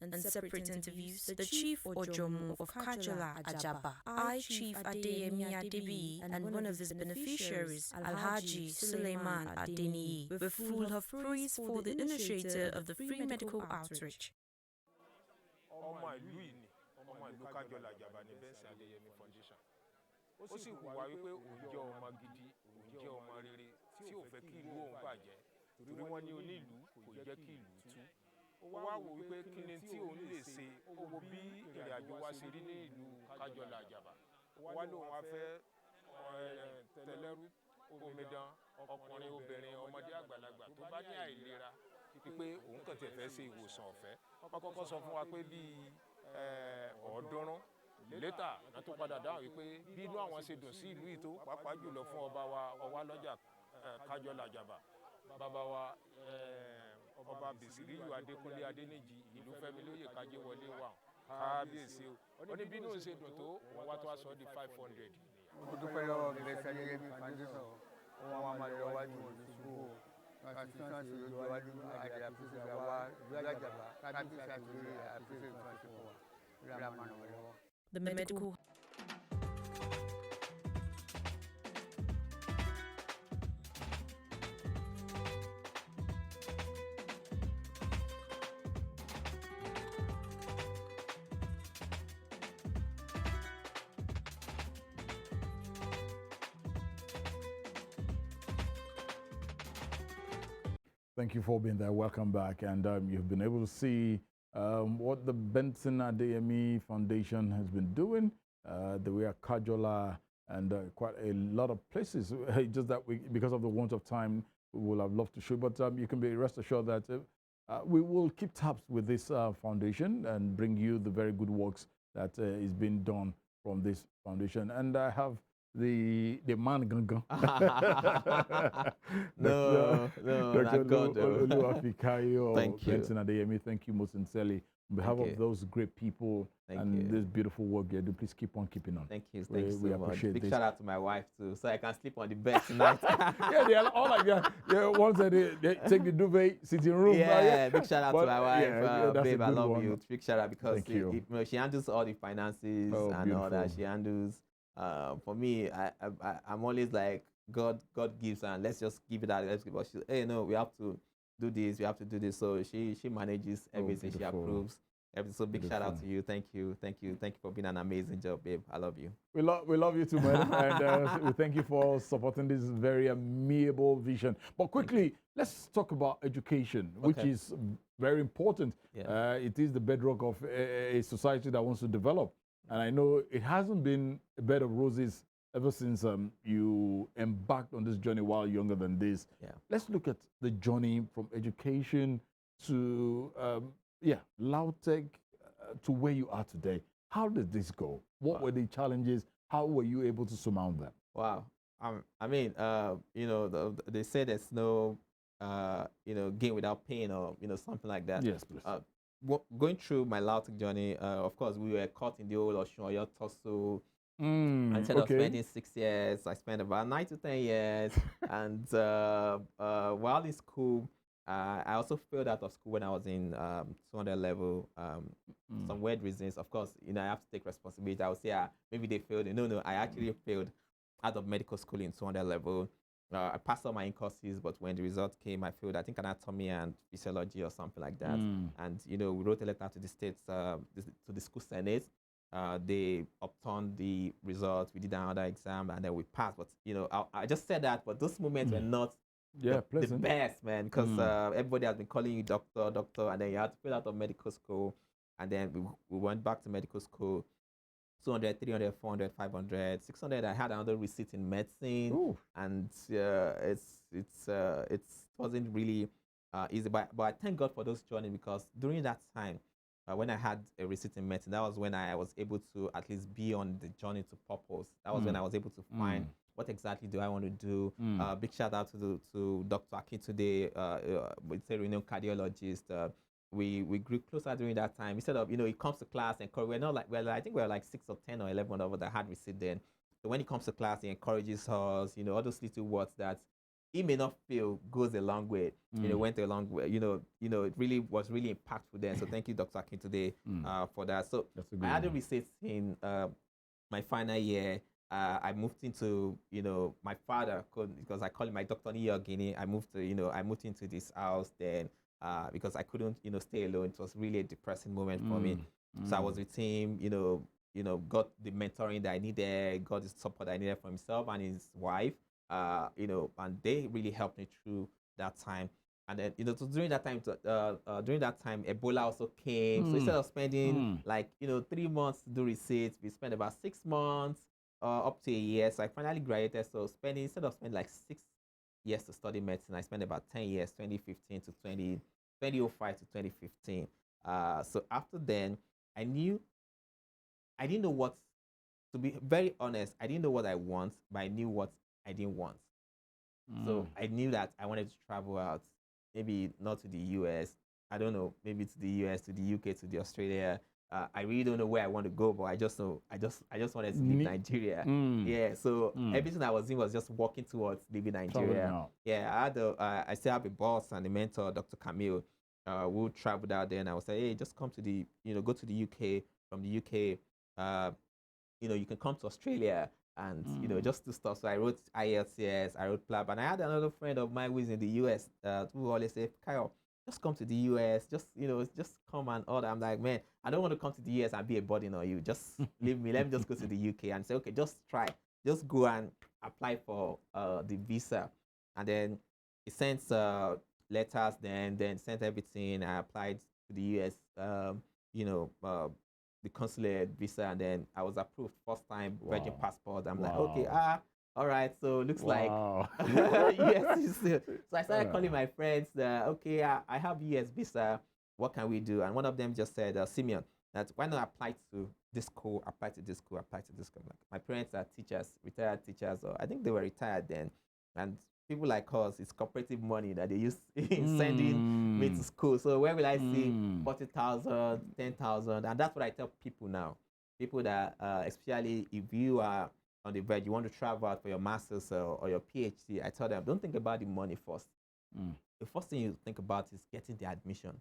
In separate interviews, the Chief Ojomo of Kajola, Ajaba, I Chief Adeyemi Adebi, and one of his beneficiaries, Alhaji Suleiman Adeniyi, were full of praise for the initiator of the free medical outreach. Ọmọ ìlú yìí ni ọmọ ìlú Kajola Ajaba ní Benson Adeyemi Foundation. Ó sì hùwà wípé òun jẹ́ ọmọ gidi, òun jẹ́ ọmọ rere tí ò fẹ́ kí ìlú òun bàjẹ́. Torí wọ́n ní onílùú kò jẹ́ kí ìlú tú. ó wá wò wípé kí ni tí òun lè ṣe ó wo bí ìrìn àjò wa ṣe rí ní ìlú Kájọlà Àjàbá ó wá lóun wá fẹ́ tẹlẹ́rú omidan ọkùnrin obìnrin ọmọdé àgbàlagbà tó bá ní àìlera pé òun kàn tẹ̀ fẹ́ ṣe ìwòsàn ọ̀fẹ́ wọ́n kọ́kọ́ sọ fún wa pé bíi 300 létà náà tó padà dáhùn wípé bí inú àwọn ṣe dùn sí ìlú ìtó pàápàá jùlọ fún ọba wa Ọwálọ́jà Kájọlà Àjàbá bàbá wa ọba Bìsíríyù Adékúnlé Adéníjì ìlú Fẹ́mi lóyè Kájéwọlé wà kábíyèsí o ó ní bí inú ṣe dùn tó òun wá tó wá sọ di 500. mo dúpẹ́ lọ́wọ́ Grace Adeyemi foundation wọn máa lọ wájú òṣùgbò assistance lójú wájú àti àfihàn wa ìlú Àjàbá kábíyèsí àti àfihàn ìfọ̀nsẹ̀ fún wa lórí àmàlà wọn lọ́wọ́. The medical. Thank you for being there. Welcome back. And you've been able to see what the Benson Adeyemi Foundation has been doing. We are Kajola and quite a lot of places. Just that because of the want of time, we will have loved to show. But you can be rest assured that we will keep tabs with this foundation and bring you the very good works that is being done from this foundation. And I have the man gangan. No, not God. Oluwafikayo Thank you. Benson Adeyemi, thank you most sincerely. On behalf of those great people and this beautiful work you do, please keep on keeping on. Thank you. We So appreciate much. Big this. shout out to my wife too, so I can sleep on the bed tonight. Yeah, they are all like that. Yeah, once they take the duvet sitting room. Yeah, big shout out But, to my wife, that's a babe. I good love one. you. Big shout out because Thank you. she handles all the finances Oh, and all that. beautiful. She handles. For me, I'm always like God gives, and let's just give it out. Let's give. But she, hey, no, we have to do this. We have to do this. So she manages everything. She beautiful. approves everything. So big shout out Beautiful. to you. Thank you for being an amazing job, babe. I love you. We love you too, man. And we thank you for supporting this very amiable vision. But quickly, let's talk about education, which Okay. is very important. Yeah. It is the bedrock of a society that wants to develop. And I know it hasn't been a bed of roses ever since you embarked on this journey while younger than this. Yeah. Let's look at the journey from education to, Lautech to where you are today. How did this go? What were the challenges? How were you able to surmount them? Wow. I mean, they say there's no, gain without pain, or something like that. Yes, please. Going through my Lautech journey, of course, we were caught in the old Osun tussle. Instead of spending 6 years, I spent about 9 to 10 years. And while in school, I also failed out of school when I was in 200 level. Some weird reasons. Of course, I have to take responsibility. I would say maybe they failed. No, I actually failed out of medical school in 200 level. I passed all my in-courses, but when the result came, I failed, I think, anatomy and physiology or something like that. And, we wrote a letter to the states, to the school senate. They upturned the results. We did another exam, and then we passed. But, I just said that, but those moments were not the best, man, because everybody has been calling you doctor, and then you had to fill out of medical school. And then we went back to medical school. 200, 300, 400, 500, 600. I had another receipt in medicine. Ooh. And it wasn't really easy. But I thank God for those journeys, because during that time, when I had a receipt in medicine, that was when I was able to at least be on the journey to purpose. That was when I was able to find what exactly do I want to do. Big shout out to Dr. Akintunde, it's a renowned cardiologist. We grew closer during that time. Instead of, he comes to class and we're not like, well, I think we're like 6 or 10 or 11 of us that had receipt then. So when he comes to class, he encourages us, all those little words that he may not feel goes a long way. Went a long way. It really was really impactful then. So thank you, Dr. Akintunde, for that. So I had a receipt in my final year. I moved into, my father, because I call him my Dr. Niyogini. I moved into this house then. Because I couldn't, stay alone. It was really a depressing moment for me. So I was with him, got the mentoring that I needed, got the support I needed from himself and his wife, and they really helped me through that time. And then, so during that time, Ebola also came. So instead of spending 3 months to do receipts, we spent about 6 months, up to a year. So I finally graduated. So instead of spending like 6 years to study medicine, I spent about 10 years, 2015 to 2005 to 2015. So after then, I didn't know what, to be very honest, I didn't know what I want, but I knew what I didn't want. So I knew that I wanted to travel out, maybe not to the US. I don't know, maybe to the US, to the UK, to the Australia. I really don't know where I want to go, but I just know I just wanted to leave Nigeria. Yeah, so everything I was doing was just walking towards leaving Nigeria. Yeah, I still have a boss and a mentor, Dr. Camille, who traveled out there, and I was like, hey, just come to go to the UK. From the UK, you can come to Australia and just do stuff. So I wrote IELTS, I wrote PLAB, and I had another friend of mine who is in the US who always say, Kyle, just come to the US, just come and order. I'm like, man, I don't want to come to the US and be a burden on you. Just leave me. Let me just go to the UK and say, okay, just try. Just go and apply for the visa. And then he sent letters, then sent everything. I applied to the US, the consulate visa, and then I was approved first time, Virgin passport. I'm like, okay, all right, so looks like yes. So I started calling my friends. Okay, I have US visa. What can we do? And one of them just said, Simeon, that why not apply to this school, apply to this school, apply to this school. Like, my parents are teachers, retired teachers, or I think they were retired then, and people like us, it's cooperative money that they use in sending me to school. So where will I see 40,000, 10,000? And that's what I tell people now. People that, especially if you are on the verge, you want to travel out for your master's or your PhD, I tell them, don't think about the money first. The first thing you think about is getting the admission.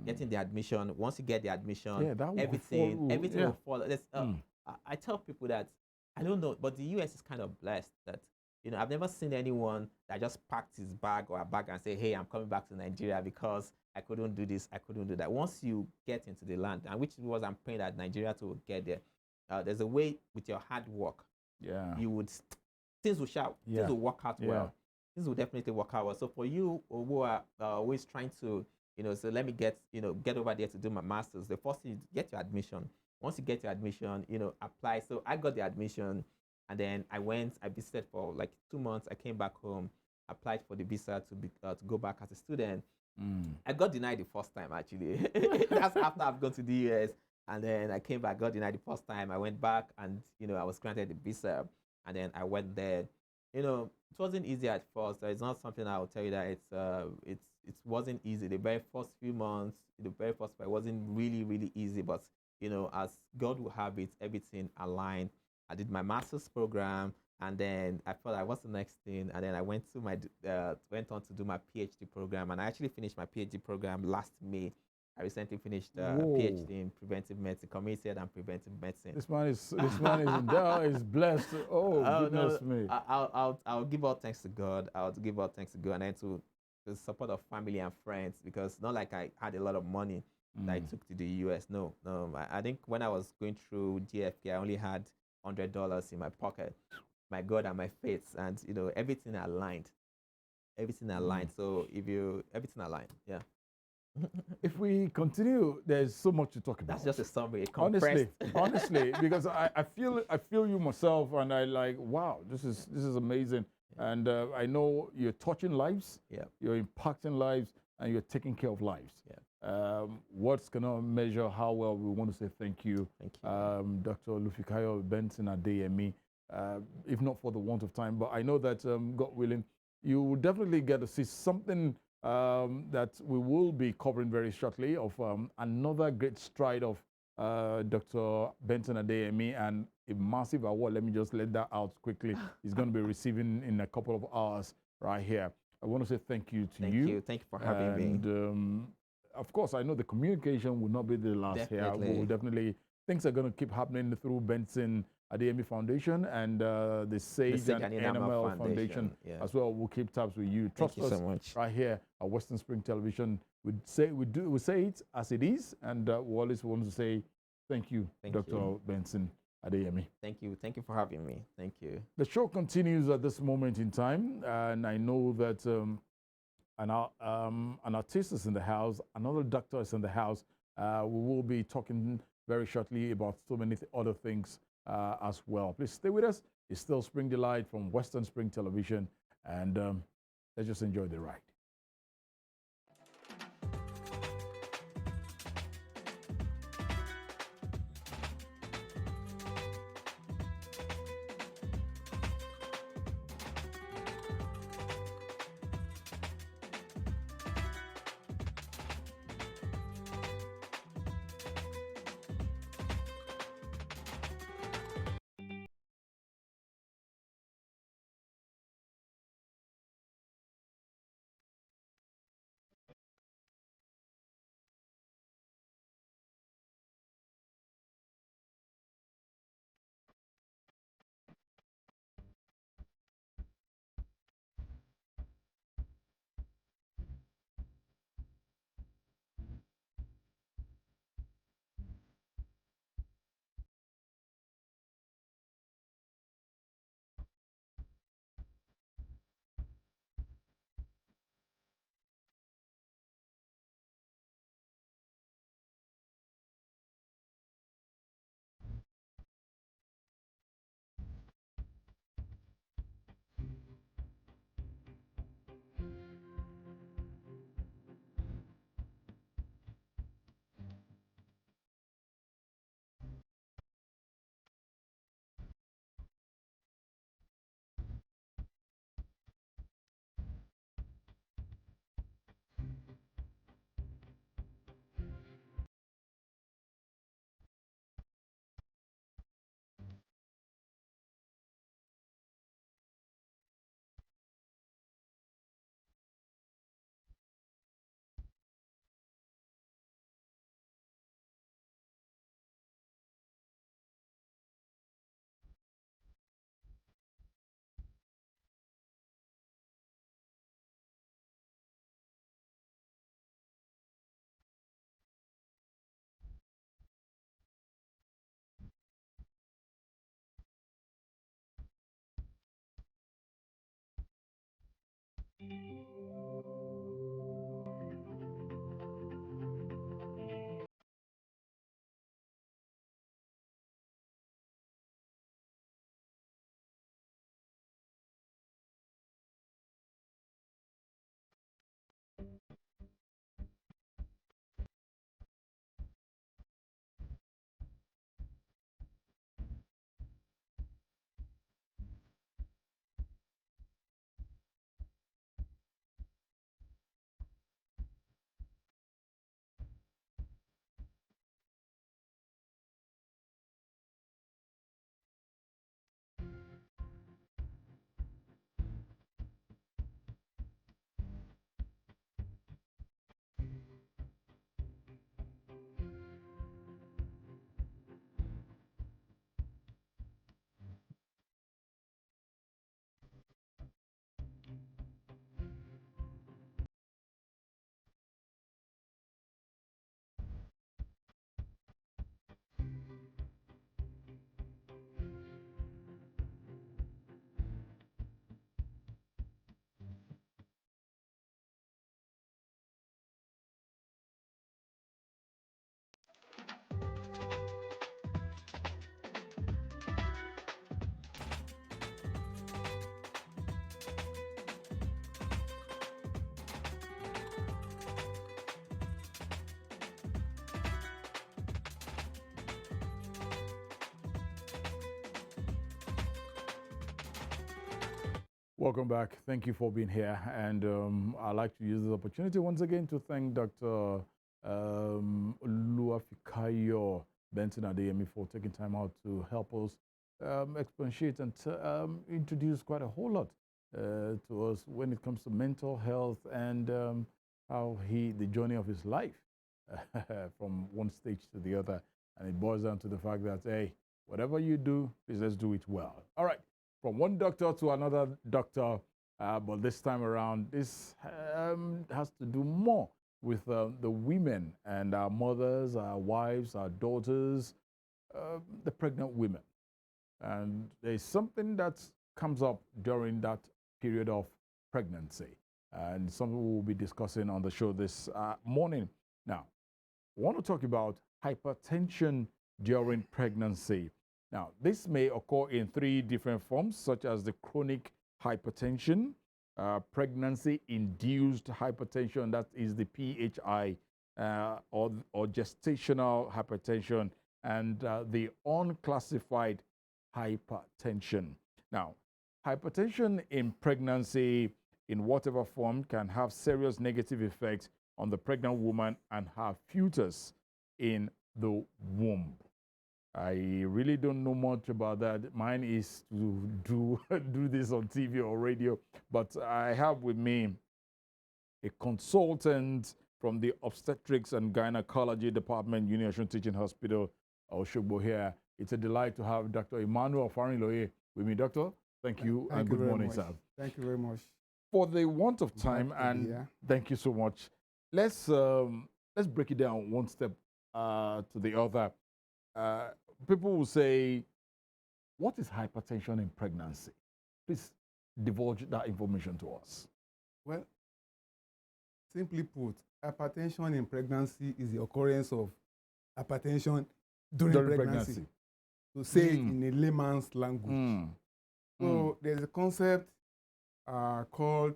Getting the admission. Once you get the admission, everything will follow. I tell people that, I don't know, but the US is kind of blessed that, I've never seen anyone that just packed his bag or a bag and say, hey, I'm coming back to Nigeria because I couldn't do this, I couldn't do that. Once you get into the land, and which was I'm praying that Nigeria too will get there, there's a way with your hard work. Things will shout, things will work out well. Things will definitely work out well. So for you who are always trying to, so let me get over there to do my master's, the first thing is get your admission. Once you get your admission, apply. So I got the admission. And then I visited for like 2 months. I came back home, applied for the visa to go back as a student. I got denied the first time, actually. That's after I've gone to the US. And then I came back, got denied the first time. I went back and, I was granted the visa. And then I went there. It wasn't easy at first. It's not something I will tell you that it wasn't easy. The very first few months, it wasn't really, really easy. But, as God will have it, everything aligned. I did my master's program, and then I felt like, what's the next thing? And then I went on to do my PhD program, and I actually finished my PhD program last May. I recently finished a PhD in preventive medicine, community and preventive medicine. This man is blessed. Oh, goodness me! I'll give all thanks to God. I'll give all thanks to God, and then to the support of family and friends, because not like I had a lot of money that I took to the US. No. I think when I was going through GFK, I only had $100 in my pocket, my God and my faith, and everything aligned. So everything aligned, yeah. If we continue, there's so much to talk about. That's just a summary. Honestly, because I feel you myself, and I like, wow, this is amazing. And I know you're touching lives, you're impacting lives, and you're taking care of lives. What's gonna measure how well we want to say thank you, Dr. Oluwafikayo Benson Adeyemi, if not for the want of time, but I know that God willing, you will definitely get to see something that we will be covering very shortly of another great stride of Dr. Benson Adeyemi, and a massive award. Let me just let that out quickly. He's going to be receiving in a couple of hours right here. I want to say thank you to you. Thank you for having me. Of course, I know the communication will not be the last here. We will definitely, things are going to keep happening through Benson Adeyemi Foundation and the Sage and Enamel Foundation as well. We'll keep tabs with you. Trust us so much. Right here at Western Spring Television. We say it as it is, and we always want to say thank you, Dr. Benson Adeyemi. Thank you for having me. Thank you. The show continues at this moment in time, and I know that an artist is in the house, another doctor is in the house. We will be talking very shortly about so many other things as well. Please stay with us. It's still Spring Delight from Western Spring Television, and let's just enjoy the ride. Welcome back. Thank you for being here. And I'd like to use this opportunity once again to thank Dr. Oluwafikayo Benson Adeyemi for taking time out to help us expatiate and introduce quite a whole lot to us when it comes to mental health and how the journey of his life from one stage to the other. And it boils down to the fact that, hey, whatever you do, please let's do it well. All right. From one doctor to another doctor, but this time around, this has to do more with the women and our mothers, our wives, our daughters, the pregnant women. And there's something that comes up during that period of pregnancy. and something we'll be discussing on the show this morning. Now, I want to talk about hypertension during pregnancy. Now, this may occur in 3 different forms, such as the chronic hypertension, pregnancy-induced hypertension, that is the PHI, or gestational hypertension, and the unclassified hypertension. Now, hypertension in pregnancy, in whatever form, can have serious negative effects on the pregnant woman and her fetus in the womb. I really don't know much about that. Mine is to do this on TV or radio, but I have with me a consultant from the Obstetrics and Gynecology Department, UNIOSUN Teaching Hospital, Osogbo here. It's a delight to have Dr. Emmanuel Farinloye with me. Doctor, thank you and good morning, sir. Thank you very much. For the want of time, and thank you so much, let's break it down one step to the other. People will say, what is hypertension in pregnancy? Please divulge that information to us. Well, simply put, hypertension in pregnancy is the occurrence of hypertension during pregnancy. To say it in a layman's language. So there's a concept called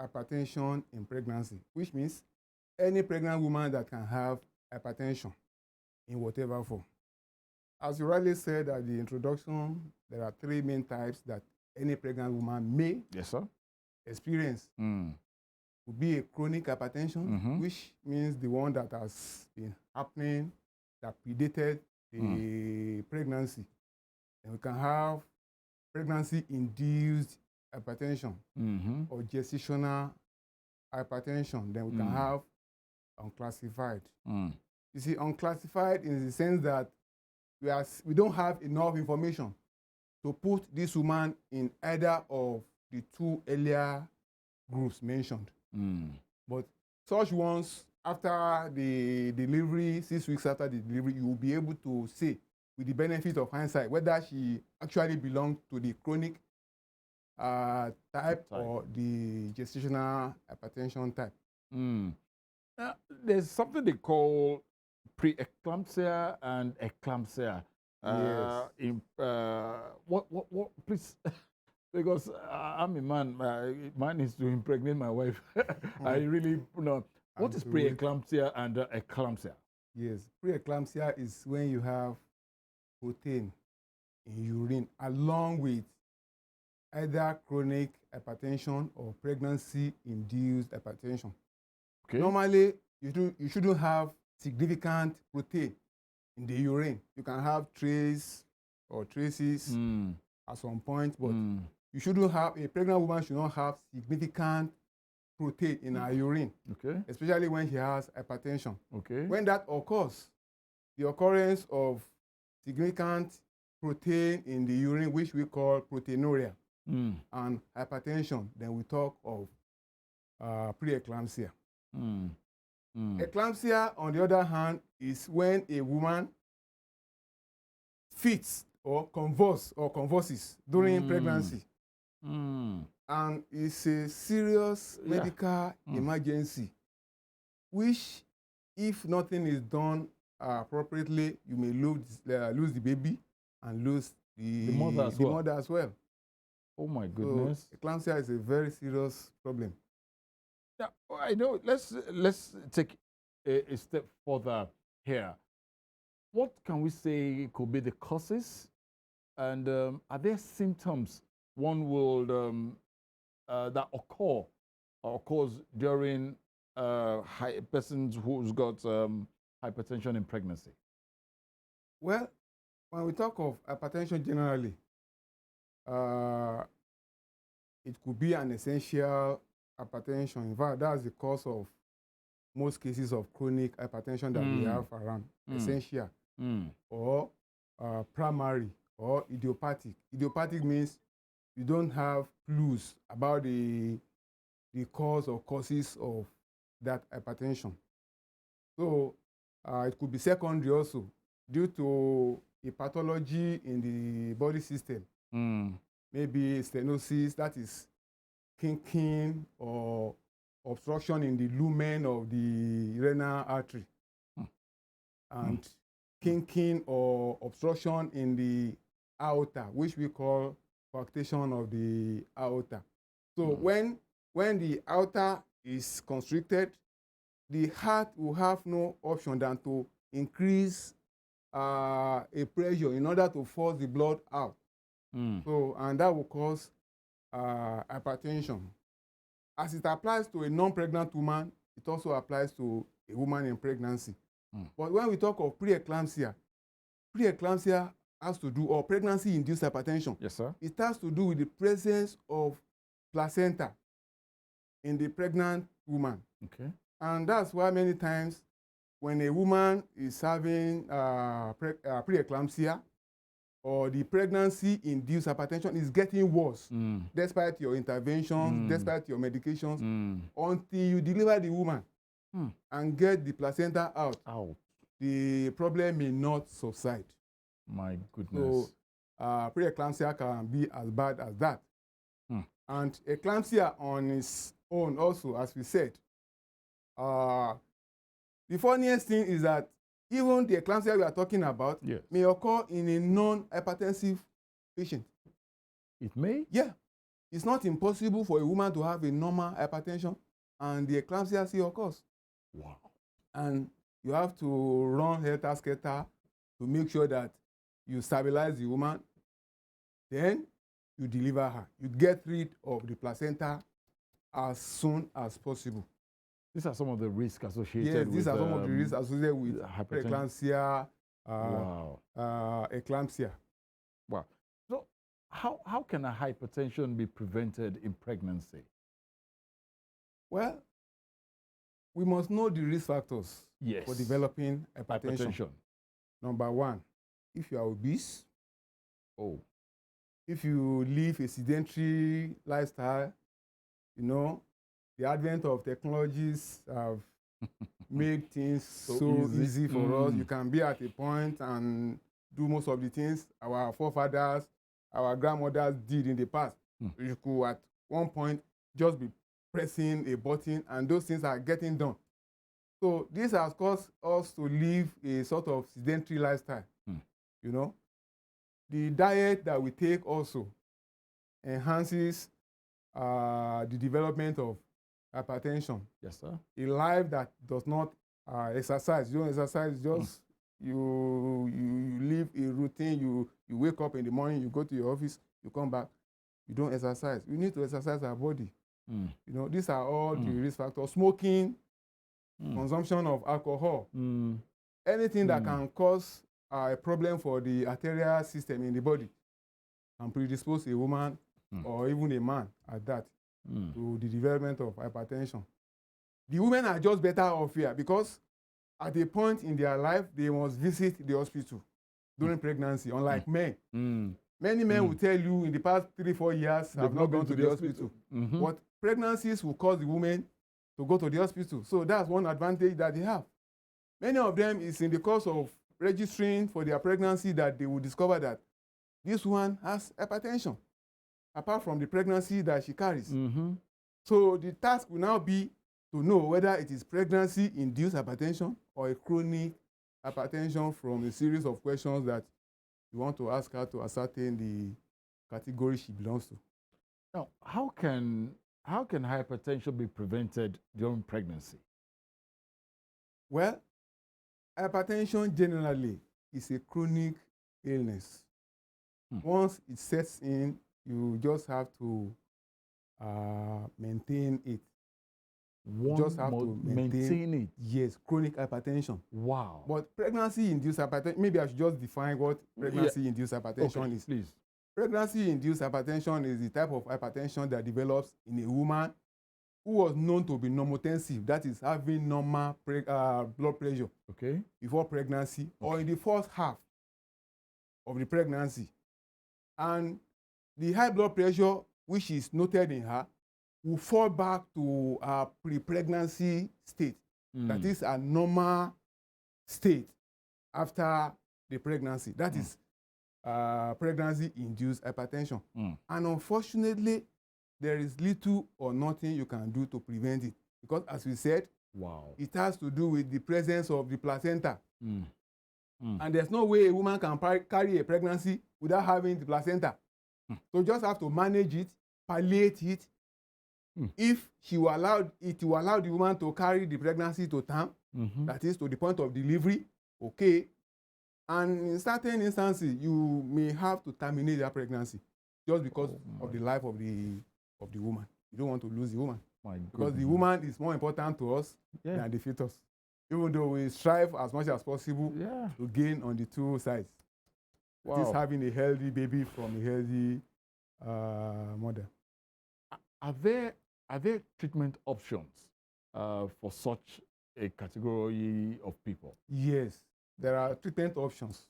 hypertension in pregnancy, which means any pregnant woman that can have hypertension in whatever form. As you rightly said at the introduction, there are 3 main types that any pregnant woman may experience. Would be a chronic hypertension, which means the one that has been happening, that predated the pregnancy. And we can have pregnancy-induced hypertension or gestational hypertension. Then we can have unclassified. You see, unclassified in the sense that we don't have enough information to put this woman in either of the 2 earlier groups mentioned. But such ones, after the delivery, 6 weeks after the delivery, you will be able to say, with the benefit of hindsight, whether she actually belonged to the chronic type or the gestational hypertension type. There's something they call preeclampsia and eclampsia. What, please, because I'm a man, mine is to impregnate my wife. I really know. What is preeclampsia and eclampsia? Yes, preeclampsia is when you have protein in urine along with either chronic hypertension or pregnancy-induced hypertension. Normally, you shouldn't have significant protein in the urine. You can have traces at some point, but you shouldn't have, a pregnant woman should not have significant protein in her urine, especially when she has hypertension. When that occurs, the occurrence of significant protein in the urine, which we call proteinuria, and hypertension, then we talk of preeclampsia. Eclampsia, on the other hand, is when a woman fits or convulses during pregnancy. And it's a serious medical emergency, which, if nothing is done appropriately, you may lose the baby and lose the mother as well. Oh my goodness! So, eclampsia is a very serious problem. Now, I know. Let's take a step further here. What can we say could be the causes, and are there symptoms one will that occurs during persons who's got hypertension in pregnancy? Well, when we talk of hypertension generally, it could be an essential hypertension. In fact, that's the cause of most cases of chronic hypertension that we have around. Essential or primary or idiopathic. Idiopathic means you don't have clues about the cause or causes of that hypertension. So it could be secondary also, due to a pathology in the body system. Maybe stenosis, that is kinking or obstruction in the lumen of the renal artery, and kinking or obstruction in the aorta, which we call coarctation of the aorta. So when the aorta is constricted, the heart will have no option than to increase a pressure in order to force the blood out. So, and that will cause hypertension. As it applies to a non-pregnant woman, it also applies to a woman in pregnancy. But when we talk of preeclampsia has to do, or pregnancy-induced hypertension. Yes, sir. It has to do with the presence of placenta in the pregnant woman. Okay. And that's why many times when a woman is having preeclampsia, or the pregnancy-induced hypertension is getting worse, despite your interventions, despite your medications, until you deliver the woman and get the placenta out, the problem may not subside. My goodness. So preeclampsia can be as bad as that. And eclampsia on its own also, as we said, the funniest thing is that even the eclampsia we are talking about may occur in a non-hypertensive patient. It may? Yeah. It's not impossible for a woman to have a normal hypertension and the eclampsia still occurs. Wow. And you have to run helter-skelter to make sure that you stabilize the woman. Then you deliver her. You get rid of the placenta as soon as possible. These are some of the risks associated with... Yes, these are some of the risks associated with hypertension. Preeclampsia, eclampsia. Wow. So how can a hypertension be prevented in pregnancy? Well, we must know the risk factors for developing hypertension. Number one, if you are obese, if you live a sedentary lifestyle, you know, the advent of technologies have made things so easy for us. You can be at a point and do most of the things our forefathers, our grandmothers did in the past. You could at one point just be pressing a button and those things are getting done. So this has caused us to live a sort of sedentary lifestyle. You know, the diet that we take also enhances the development of hypertension. Yes, sir. A life that does not exercise, you don't exercise, just you live a routine, you wake up in the morning, you go to your office, you come back, you don't exercise. We need to exercise our body. You know, these are all the risk factors. Smoking, consumption of alcohol, anything that can cause a problem for the arterial system in the body can predispose a woman or even a man at that to the development of hypertension. The women are just better off here because at a point in their life, they must visit the hospital during pregnancy, unlike men. Many men will tell you in the past 3-4 years have not gone to the hospital. But pregnancies will cause the women to go to the hospital. So that's one advantage that they have. Many of them is in the course of registering for their pregnancy that they will discover that this one has hypertension, apart from the pregnancy that she carries. So the task will now be to know whether it is pregnancy-induced hypertension or a chronic hypertension from a series of questions that you want to ask her to ascertain the category she belongs to. Now, how can hypertension be prevented during pregnancy? Well, hypertension generally is a chronic illness. Once it sets in, you just have to maintain it. You just have to maintain it. Yes, chronic hypertension. Wow. But pregnancy-induced hypertension, maybe I should just define what pregnancy-induced hypertension is. Please. Pregnancy-induced hypertension is the type of hypertension that develops in a woman who was known to be normotensive, that is having normal blood pressure before pregnancy or in the first half of the pregnancy. And the high blood pressure, which is noted in her, will fall back to a pre-pregnancy state. That is a normal state after the pregnancy. That is pregnancy-induced hypertension. And unfortunately, there is little or nothing you can do to prevent it. Because as we said, it has to do with the presence of the placenta. And there's no way a woman can carry a pregnancy without having the placenta. So you just have to manage it, palliate it. If she will allow it to allow the woman to carry the pregnancy to term, that is to the point of delivery, okay. And in certain instances, you may have to terminate that pregnancy just because of the life of the woman. You don't want to lose the woman. Because the woman is more important to us than the fetus. Even though we strive as much as possible to gain on the two sides. This having a healthy baby from a healthy mother. Are there treatment options for such a category of people? Yes, there are treatment options.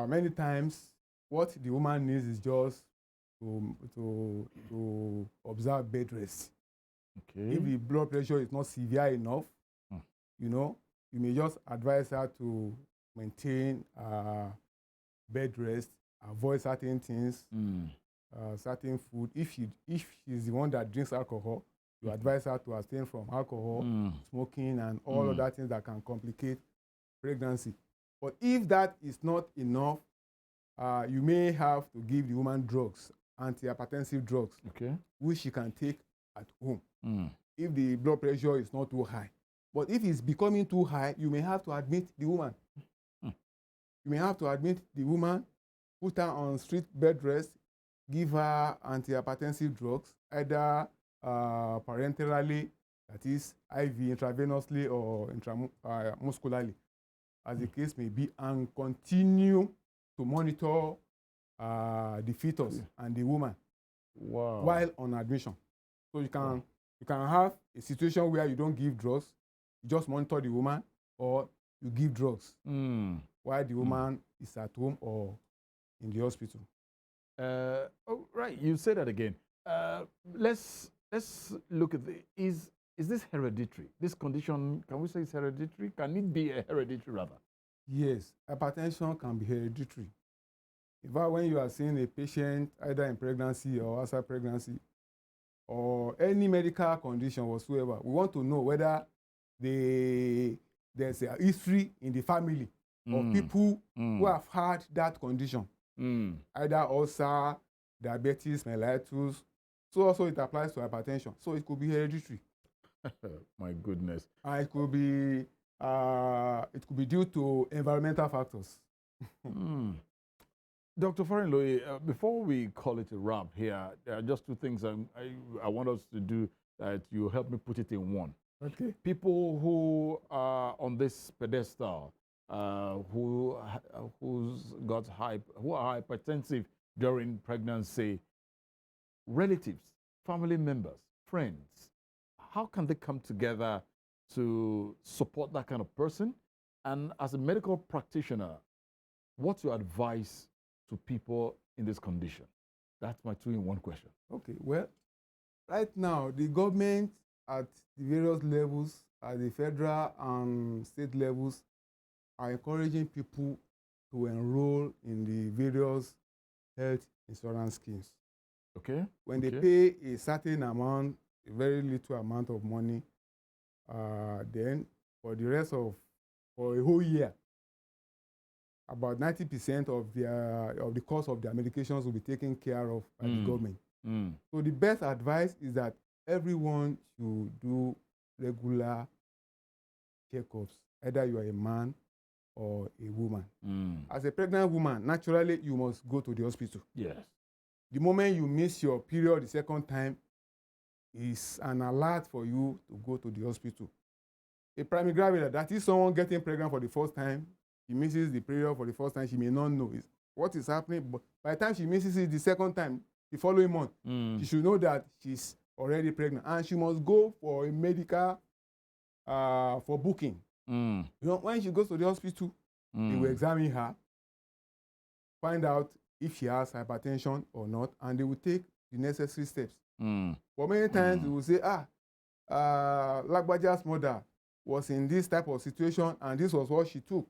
Many times, what the woman needs is just to observe bed rest. Okay. If the blood pressure is not severe enough, you may just advise her to maintain bed rest, avoid certain things, certain food. If she's the one that drinks alcohol, you advise her to abstain from alcohol, smoking, and all other things that can complicate pregnancy. But if that is not enough, you may have to give the woman drugs, antihypertensive drugs, which she can take at home if the blood pressure is not too high. But if it's becoming too high, you may have to admit the woman. You may have to admit the woman, put her on street bed rest, give her antihypertensive drugs, either parenterally, that is IV intravenously or intramuscularly, as the case may be, and continue to monitor the fetus and the woman while on admission. So you can have a situation where you don't give drugs, you just monitor the woman, or you give drugs while the woman is at home or in the hospital. Right, you say that again. Let's look at is this hereditary? This condition, can we say it's hereditary? Can it be a hereditary rather? Yes, hypertension can be hereditary. In fact, when you are seeing a patient either in pregnancy or outside pregnancy, or any medical condition whatsoever, we want to know whether there's a history in the family of people who have had that condition, either ulcer, diabetes, mellitus. So also it applies to hypertension. So it could be hereditary. My goodness. It could be due to environmental factors. Dr. Farinloye, before we call it a wrap here, there are just two things I want us to do that you help me put it in one. Okay. People who are on this pedestal, who are hypertensive during pregnancy, relatives, family members, friends, how can they come together to support that kind of person? And as a medical practitioner, what's your advice to people in this condition? That's my two-in-one question. Okay, well, right now, the government at the various levels, at the federal and state levels, are encouraging people to enroll in the various health insurance schemes. Okay. When they pay a certain amount, a very little amount of money, then for a whole year, about 90% of the cost of their medications will be taken care of by the government. So the best advice is that everyone should do regular checkups, either you are a man or a woman. As a pregnant woman, naturally you must go to the hospital. Yes. The moment you miss your period the second time is an alert for you to go to the hospital. A primary gravidae, that is someone getting pregnant for the first time, she misses the period for the first time, she may not know what is happening, but by the time she misses it the second time, the following month, she should know that she's already pregnant, and she must go for a medical, for booking. When she goes to the hospital, they will examine her, find out if she has hypertension or not, and they will take the necessary steps. But many times they will say, Lagbaja's mother was in this type of situation, and this was what she took.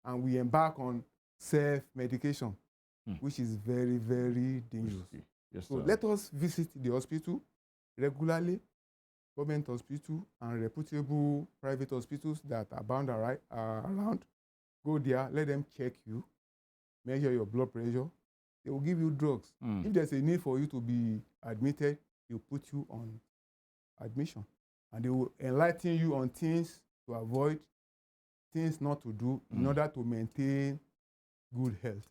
And we embark on self-medication, which is very, very dangerous. Yes, so let us visit the hospital regularly. Government hospital and reputable private hospitals that are bound around. Go there, let them check you, measure your blood pressure. They will give you drugs. If there's a need for you to be admitted, they'll put you on admission. And they will enlighten you on things to avoid, things not to do in order to maintain good health.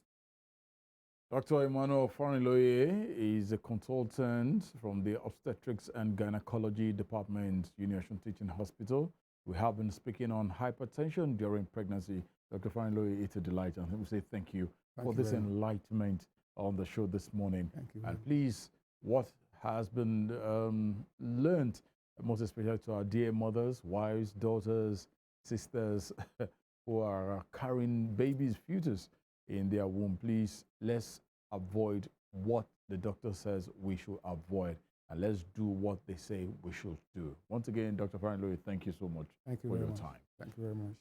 Dr. Emmanuel Farinloye is a consultant from the Obstetrics and Gynecology Department, UNIOSUN Teaching Hospital. We have been speaking on hypertension during pregnancy. Dr. Farinloye, it's a delight, and we say thank you for this enlightenment on the show this morning. Thank you. And please, what has been learned, most especially to our dear mothers, wives, daughters, sisters who are carrying babies' fetus in their womb, please, let's avoid what the doctor says we should avoid, and let's do what they say we should do. Once again, Dr. Farinloye, thank you so much for your time. Thank you very much.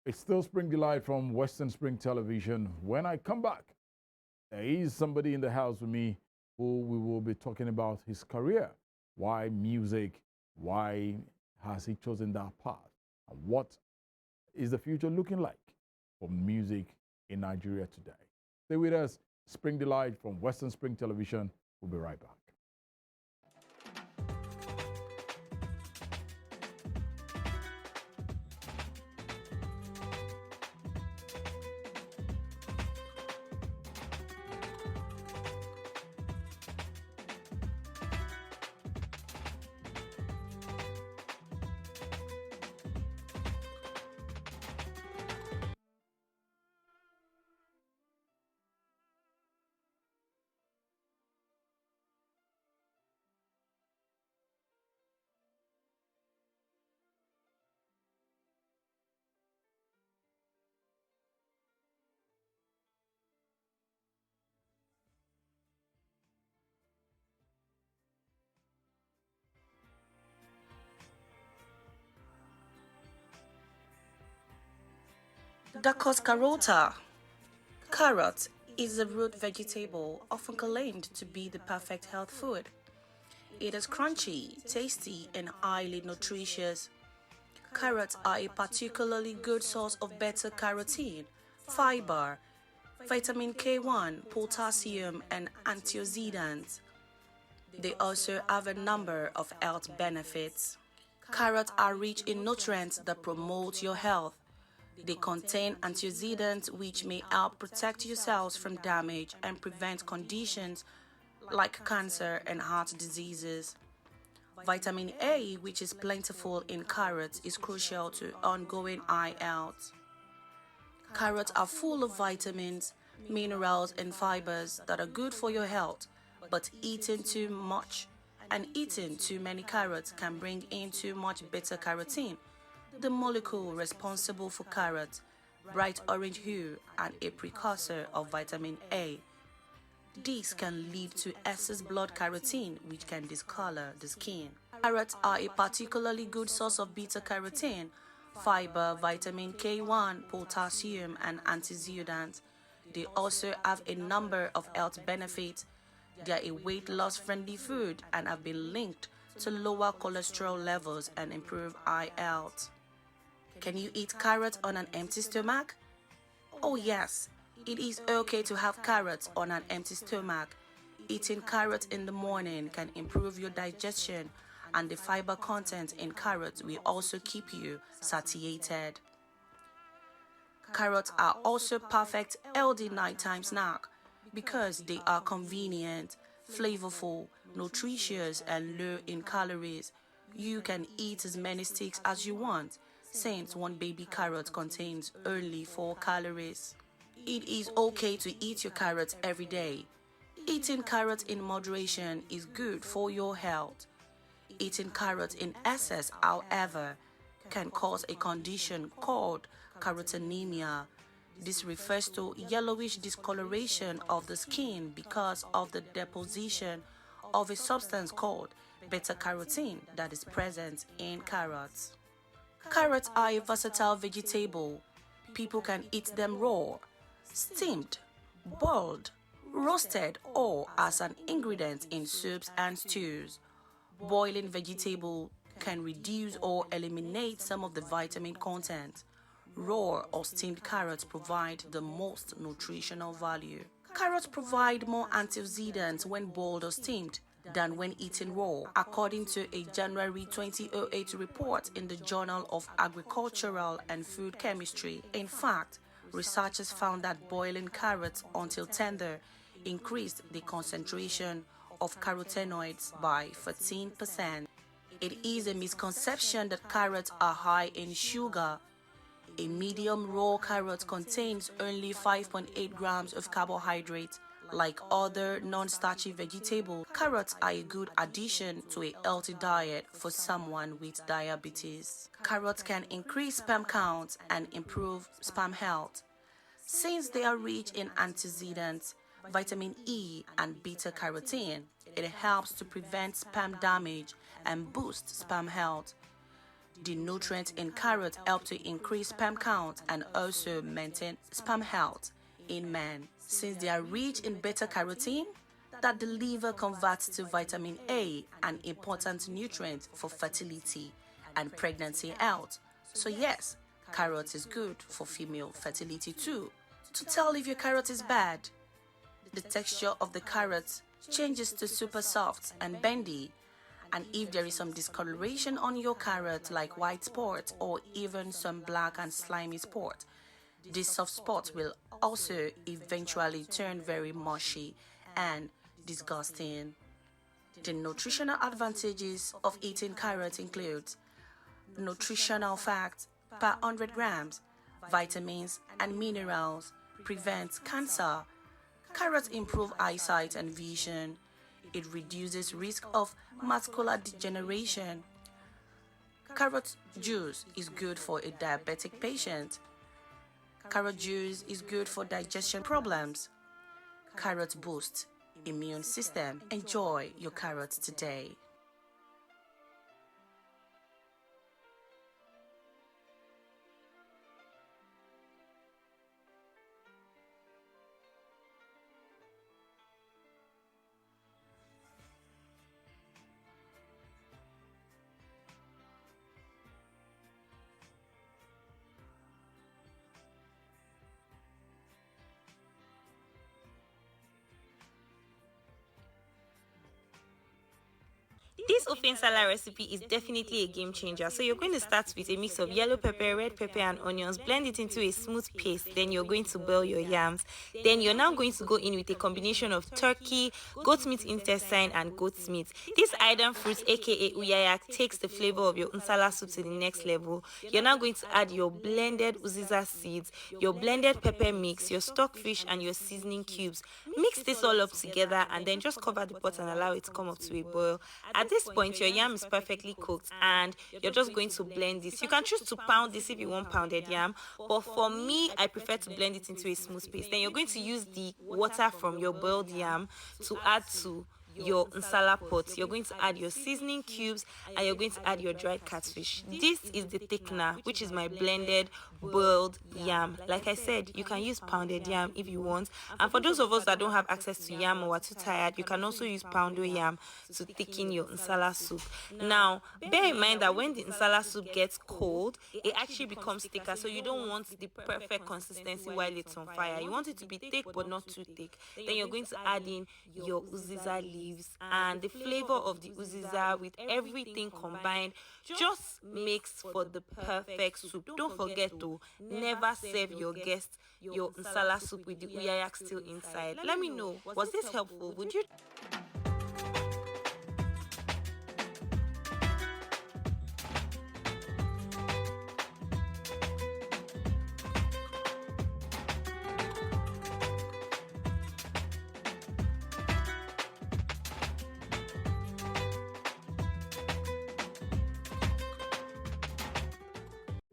It's still Spring Delight from Western Spring Television. When I come back, there is somebody in the house with me who we will be talking about his career. Why music? Why has he chosen that path? And what is the future looking like for music in Nigeria today? Stay with us. Spring Delight from Western Spring Television. We'll be right back. Dacos carota. Carrot is a root vegetable often claimed to be the perfect health food. It is crunchy, tasty, and highly nutritious. Carrots are a particularly good source of beta-carotene, fiber, vitamin K1, potassium, and antioxidants. They also have a number of health benefits. Carrots are rich in nutrients that promote your health. They contain antioxidants which may help protect your cells from damage and prevent conditions like cancer and heart diseases. Vitamin A, which is plentiful in carrots, is crucial to ongoing eye health. Carrots are full of vitamins, minerals, and fibers that are good for your health, but eating too much and eating too many carrots can bring in too much beta-carotene, the molecule responsible for carrot, bright orange hue, and a precursor of vitamin A. This can lead to excess blood carotene, which can discolor the skin. Carrots are a particularly good source of beta-carotene, fiber, vitamin K1, potassium, and antioxidants. They also have a number of health benefits. They are a weight loss friendly food and have been linked to lower cholesterol levels and improve eye health. Can you eat carrots on an empty stomach? Oh yes, it is okay to have carrots on an empty stomach. Eating carrots in the morning can improve your digestion, and the fiber content in carrots will also keep you satiated. Carrots are also perfect healthy nighttime snack because they are convenient, flavorful, nutritious, and low in calories. You can eat as many sticks as you want, since one baby carrot contains only 4 calories. It is okay to eat your carrots every day. Eating carrots in moderation is good for your health. Eating carrots in excess, however, can cause a condition called carotenemia. This refers to yellowish discoloration of the skin because of the deposition of a substance called beta-carotene that is present in carrots. Carrots are a versatile vegetable. People can eat them raw, steamed, boiled, roasted, or as an ingredient in soups and stews. Boiling vegetable can reduce or eliminate some of the vitamin content. Raw or steamed carrots provide the most nutritional value. Carrots provide more antioxidants when boiled or steamed than when eaten raw, according to a January 2008 report in the Journal of Agricultural and Food Chemistry. In fact, researchers found that boiling carrots until tender increased the concentration of carotenoids by 14%. It is a misconception that carrots are high in sugar. A medium raw carrot contains only 5.8 grams of carbohydrates. Like other non-starchy vegetables, carrots are a good addition to a healthy diet for someone with diabetes. Carrots can increase sperm count and improve sperm health. Since they are rich in antioxidants, vitamin E and beta-carotene, it helps to prevent sperm damage and boost sperm health. The nutrients in carrots help to increase sperm count and also maintain sperm health in men. Since they are rich in beta-carotene, that the liver converts to vitamin A, an important nutrient for fertility and pregnancy health. So yes, carrot is good for female fertility too. To tell if your carrot is bad, the texture of the carrot changes to super soft and bendy. And if there is some discoloration on your carrot, like white spots or even some black and slimy spots, this soft spot will also eventually turn very mushy and disgusting. The nutritional advantages of eating carrots include nutritional facts per 100 grams, vitamins and minerals, prevents cancer. Carrots improve eyesight and vision. It reduces risk of macular degeneration. Carrot juice is good for a diabetic patient. Carrot juice is good for digestion problems. Carrot boosts immune system. Enjoy your carrots today. This ofe nsala recipe is definitely a game changer. So you're going to start with a mix of yellow pepper, red pepper and onions, blend it into a smooth paste. Then you're going to boil your yams. Then you're now going to go in with a combination of turkey, goat meat intestine and goat's meat. This iron fruit, aka uyayak, takes the flavor of your nsala soup to the next level. You're now going to add your blended uziza seeds, your blended pepper mix, your stockfish and your seasoning cubes. Mix this all up together and then just cover the pot and allow it to come up to a boil. At this point, your yam is perfectly cooked and you're just going to blend this. You can choose to pound this if you want pounded yam, but for me, I prefer to blend it into a smooth paste. Then you're going to use the water from your boiled yam to add to your nsala pot. You're going to add your seasoning cubes and you're going to add your dried catfish. This is the thickener, which is my blended boiled yam. Like I said, you can use pounded yam if you want, and for those of us that don't have access to yam or are too tired, you can also use poundo yam to thicken your nsala soup. Now bear in mind that when the nsala soup gets cold, it actually becomes thicker, so you don't want the perfect consistency while it's on fire. You want it to be thick but not too thick. Then you're going to add in your uziza leaves, and the flavor of the uziza with everything combined just makes for the perfect soup. Don't forget to never serve your guests your nsala soup with the uyayak still inside. Let me know, was this helpful? Would you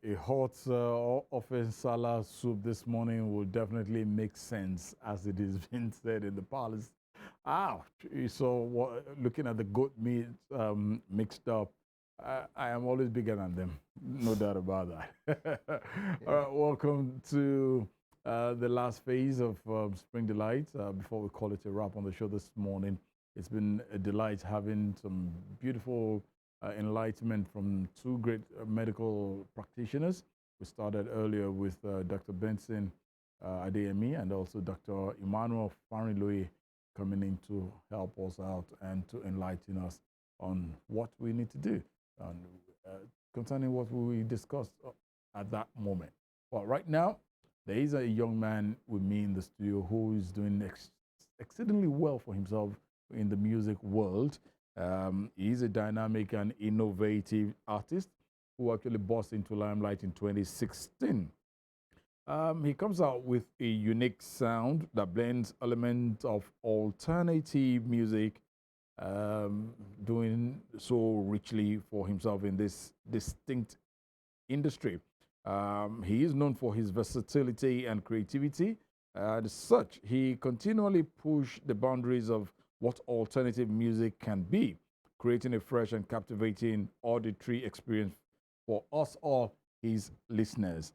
A hot ofe nsala soup this morning will definitely make sense, as it is being said in the palace. Ouch! So looking at the goat meat mixed up, I am always bigger than them, no doubt about that. All right, welcome to the last phase of Spring Delight. Before we call it a wrap on the show this morning, It's been a delight having some beautiful enlightenment from two great medical practitioners. We started earlier with Dr. Benson Adeyemi and also Dr. Emmanuel Farinloye coming in to help us out and to enlighten us on what we need to do and, concerning what we discussed at that moment. But right now, there is a young man with me in the studio who is doing exceedingly well for himself in the music world. He's a dynamic and innovative artist who actually burst into limelight in 2016. He comes out with a unique sound that blends elements of alternative music, doing so richly for himself in this distinct industry. He is known for his versatility and creativity. As such, he continually pushed the boundaries of what alternative music can be, creating a fresh and captivating auditory experience for us all, his listeners.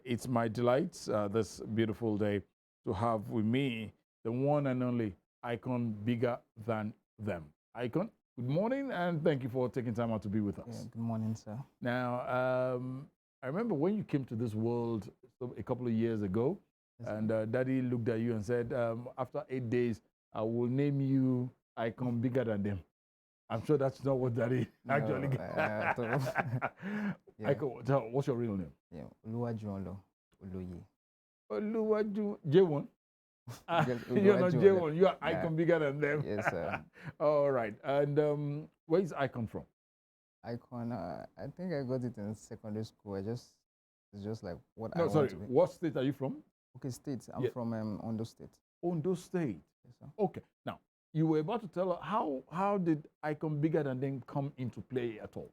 It's my delight this beautiful day to have with me the one and only Icon Bigger Than Them. Icon, good morning, and thank you for taking time out to be with us. Yeah, good morning, sir. Now, I remember when you came to this world a couple of years ago, yes, and Daddy looked at you and said, after 8 days, I will name you Icon Bigger Than Them. I'm sure that's not what Daddy actually yeah. Icon, what's your real name? Yeah, Oluwafikayo Benson Oluwaju J1. You're not J1, you are Icon Bigger Than Them. Yes, sir. All right. And where is Icon from? Icon, I think I got it in secondary school. It's just like what I No, want sorry. to be. What state are you from? Okay, state. I'm from Ondo State. Ondo State. Yes, sir. Okay. Now, you were about to tell us how did Icon Bigger Than Them come into play at all?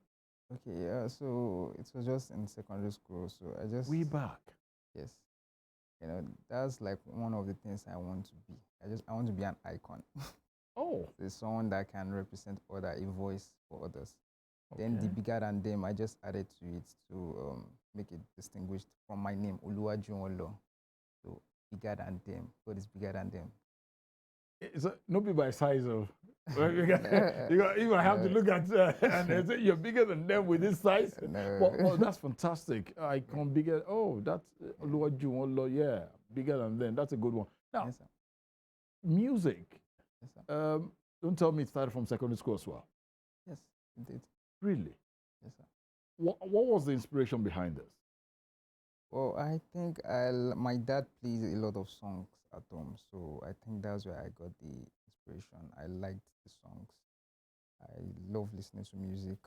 Okay, yeah. So it was just in secondary school. So I just way back. Yes. You know, that's like one of the things I want to be. I want to be an icon. Oh. There's someone that can represent other, a voice for others. Okay. Then the Bigger Than Them, I just added to it to make it distinguished from my name, Oluwafikayo. So Bigger Than Them. God is bigger than them. It's not be by size of. You have to look at and they say you're bigger than them with this size. No. Well, that's fantastic. Icon bigger. Oh, that's Oluwafikayo. Yeah, bigger than them. That's a good one. Now, yes, sir. Music. Yes, sir. Don't tell me it started from secondary school as well. Yes, it did. Really? Yes, sir. What was the inspiration behind this? Well, I think my dad plays a lot of songs at home, so I think that's where I got the inspiration. I liked the songs. I love listening to music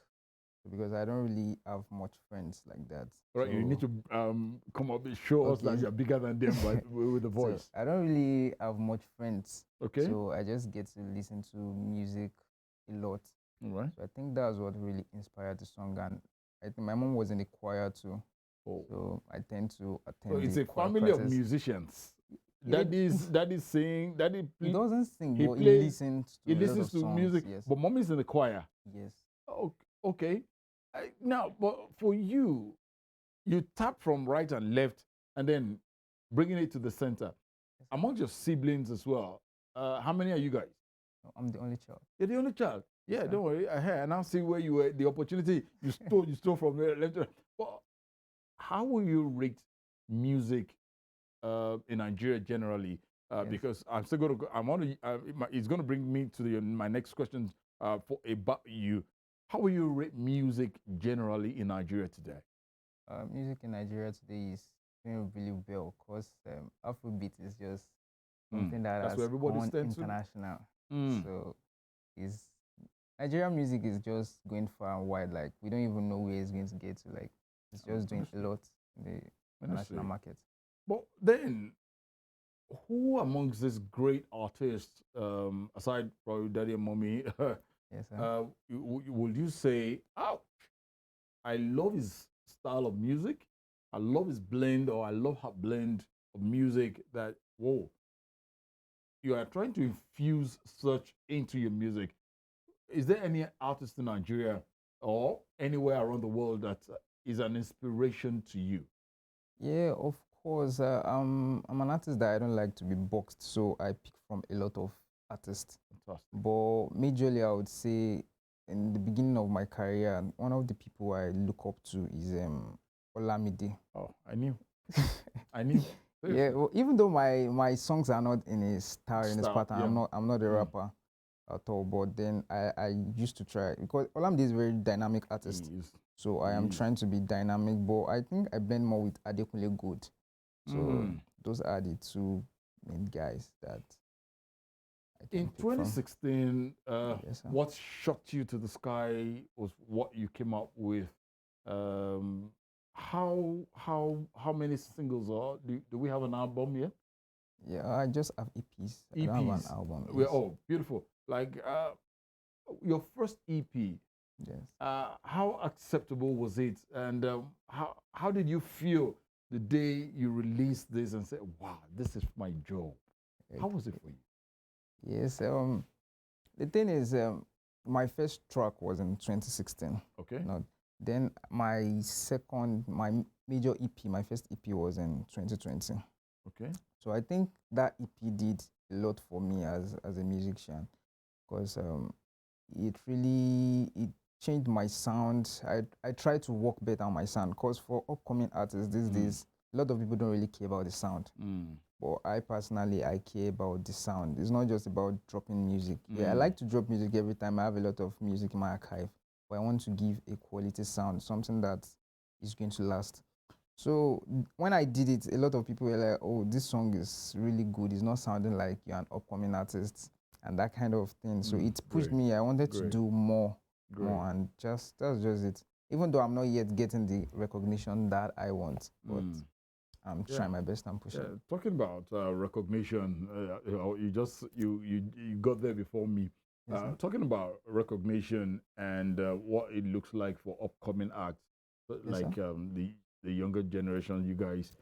because I don't really have much friends like that. Right, so you need to come up and show us that you're bigger than them with the voice. So I don't really have much friends. Okay. So I just get to listen to music a lot. All right. So I think that's what really inspired the song, and I think my mom was in the choir too. Oh. So I tend to attend. So it's a family of musicians. Daddy sing. Daddy he doesn't sing, but he listens to music. Yes. But mommy's in the choir. Yes. Okay. Now, but for you tap from right and left, and then bringing it to the center. Yes. Among your siblings as well. How many are you guys? I'm the only child. You're the only child. Yeah, don't worry. I now see where you were. The opportunity you stole from the left. Well, how will you rate music in Nigeria generally? Yes. Because I'm still going to. It's going to bring me to my next question about you. How will you rate music generally in Nigeria today? Music in Nigeria today is doing really well because Afrobeat is just something that has gone international. So Nigerian music is just going far and wide. Like we don't even know where it's going to get to. Like it's just doing a lot in the international market. But then, who amongst these great artists, aside from Daddy and Mommy, yes, sir. Would you say, "Oh, I love his style of music. I love his blend, or I love her blend of music." That you are trying to infuse such into your music. Is there any artist in Nigeria or anywhere around the world that is an inspiration to you? Yeah, of course. I'm an artist that I don't like to be boxed, so I pick from a lot of artist. Fantastic. But majorly, I would say in the beginning of my career, one of the people I look up to is Olamide. Oh, I knew. I knew. Yeah, well, even though my songs are not in his style, in his pattern, yeah. I'm not a rapper at all. But then I used to try, because Olamide is a very dynamic artist. So I am trying to be dynamic, but I think I blend more with Adekunle Gold. So those are the two main guys that I can in pick 2016, Yes, sir. what shot you to the sky was what you came up with. How many singles are? Do we have an album yet? Yeah, I just have EPs. I don't have an album. Yes. Oh, beautiful. Like your first EP. Yes. How acceptable was it, and how did you feel the day you released this and said, "Wow, this is my job"? How was it for you? Yes. The thing is, my first track was in 2016. Okay. Then my major EP, my first EP was in 2020. Okay. So I think that EP did a lot for me as a musician, because it changed my sound. I try to work better on my sound, because for upcoming artists these days, a lot of people don't really care about the sound. But I personally, I care about the sound. It's not just about dropping music. Yeah, I like to drop music every time. I have a lot of music in my archive, but I want to give a quality sound, something that is going to last. So when I did it, a lot of people were like, "Oh, this song is really good. It's not sounding like you're an upcoming artist," and that kind of thing. So it pushed me. I wanted to do more, and that's just it. Even though I'm not yet getting the recognition that I want, but I'm trying my best and pushing. Talking about recognition, you got there before me. Yes, talking about recognition and what it looks like for upcoming acts, like the younger generation, you guys.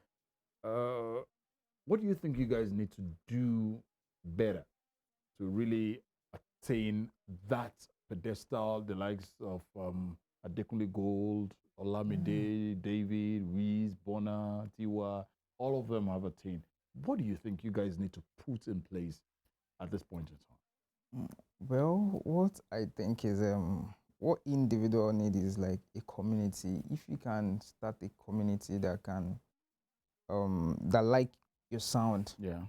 What do you think you guys need to do better to really attain that pedestal, the likes of Adekunle Gold, Olamide, David, Reese, Bona, Tiwa, all of them have attained. What do you think you guys need to put in place at this point in time? Well, what I think is what individual need is like a community. If you can start a community that can that like your sound. Yeah.